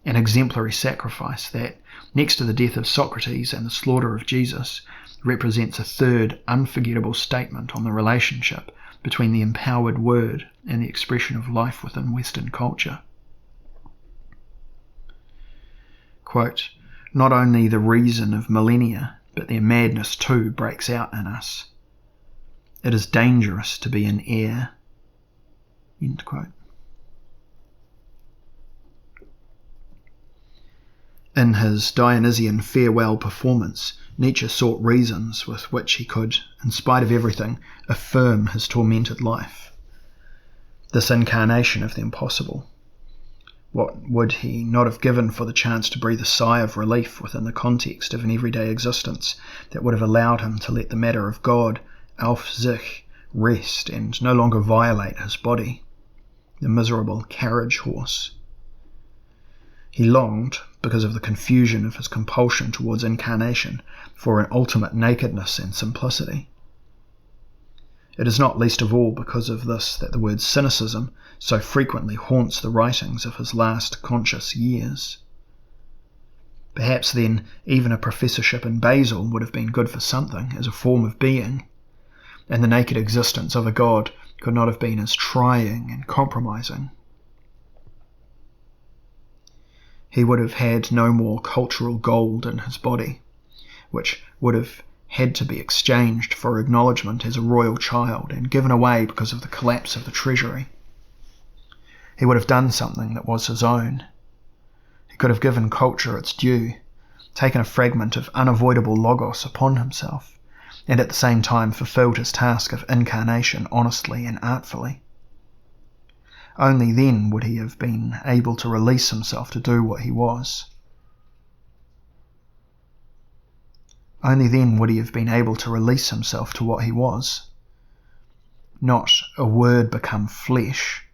A: an exemplary sacrifice that, next to the death of Socrates and the slaughter of Jesus, represents a third unforgettable statement on the relationship between the empowered word and the expression of life within Western culture. Quote, "Not only the reason of millennia, but their madness too breaks out in us. It is dangerous to be an heir." End quote. In his Dionysian farewell performance, Nietzsche sought reasons with which he could, in spite of everything, affirm his tormented life. This incarnation of the impossible. What would he not have given for the chance to breathe a sigh of relief within the context of an everyday existence that would have allowed him to let the matter of God, auf sich, rest and no longer violate his body, the miserable carriage horse. He longed, because of the confusion of his compulsion towards incarnation, for an ultimate nakedness and simplicity. It is not least of all because of this that the word cynicism so frequently haunts the writings of his last conscious years. Perhaps then even a professorship in Basel would have been good for something as a form of being, and the naked existence of a god could not have been as trying and compromising. He would have had no more cultural gold in his body, which would have had to be exchanged for acknowledgement as a royal child and given away because of the collapse of the treasury. He would have done something that was his own. He could have given culture its due, taken a fragment of unavoidable logos upon himself, and at the same time fulfilled his task of incarnation honestly and artfully. Only then would he have been able to release himself to do what he was. Only then would he have been able to release himself to what he was. Not a word become flesh,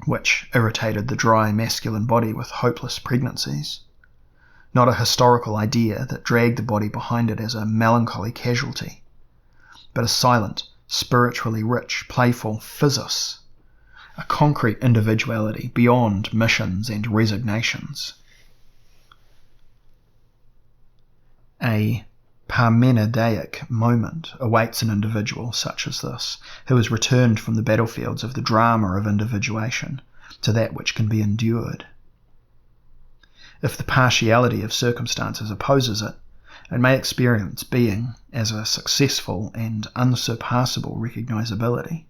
A: which irritated the dry masculine body with hopeless pregnancies. Not a historical idea that dragged the body behind it as a melancholy casualty, but a silent, spiritually rich, playful physis, a concrete individuality beyond missions and resignations. A Parmenidaic moment awaits an individual such as this, who has returned from the battlefields of the drama of individuation to that which can be endured. If the partiality of circumstances opposes it, it may experience being as a successful and unsurpassable recognizability.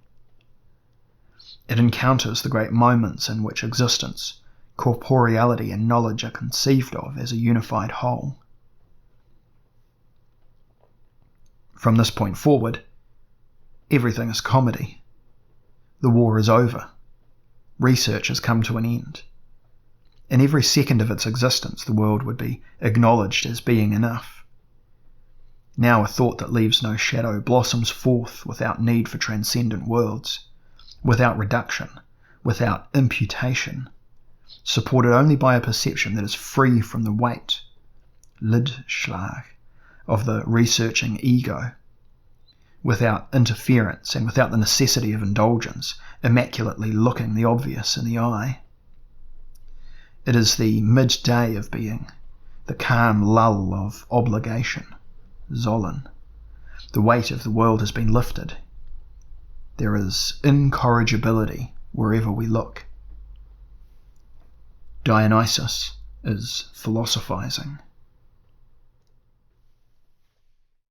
A: It encounters the great moments in which existence, corporeality and knowledge are conceived of as a unified whole. From this point forward, everything is comedy. The war is over. Research has come to an end. In every second of its existence, the world would be acknowledged as being enough. Now a thought that leaves no shadow blossoms forth without need for transcendent worlds, without reduction, without imputation, supported only by a perception that is free from the weight, lidschlag, of the researching ego, without interference and without the necessity of indulgence, immaculately looking the obvious in the eye. It is the midday of being, the calm lull of obligation, Zollen. The weight of the world has been lifted. There is incorrigibility wherever we look. Dionysus is philosophizing.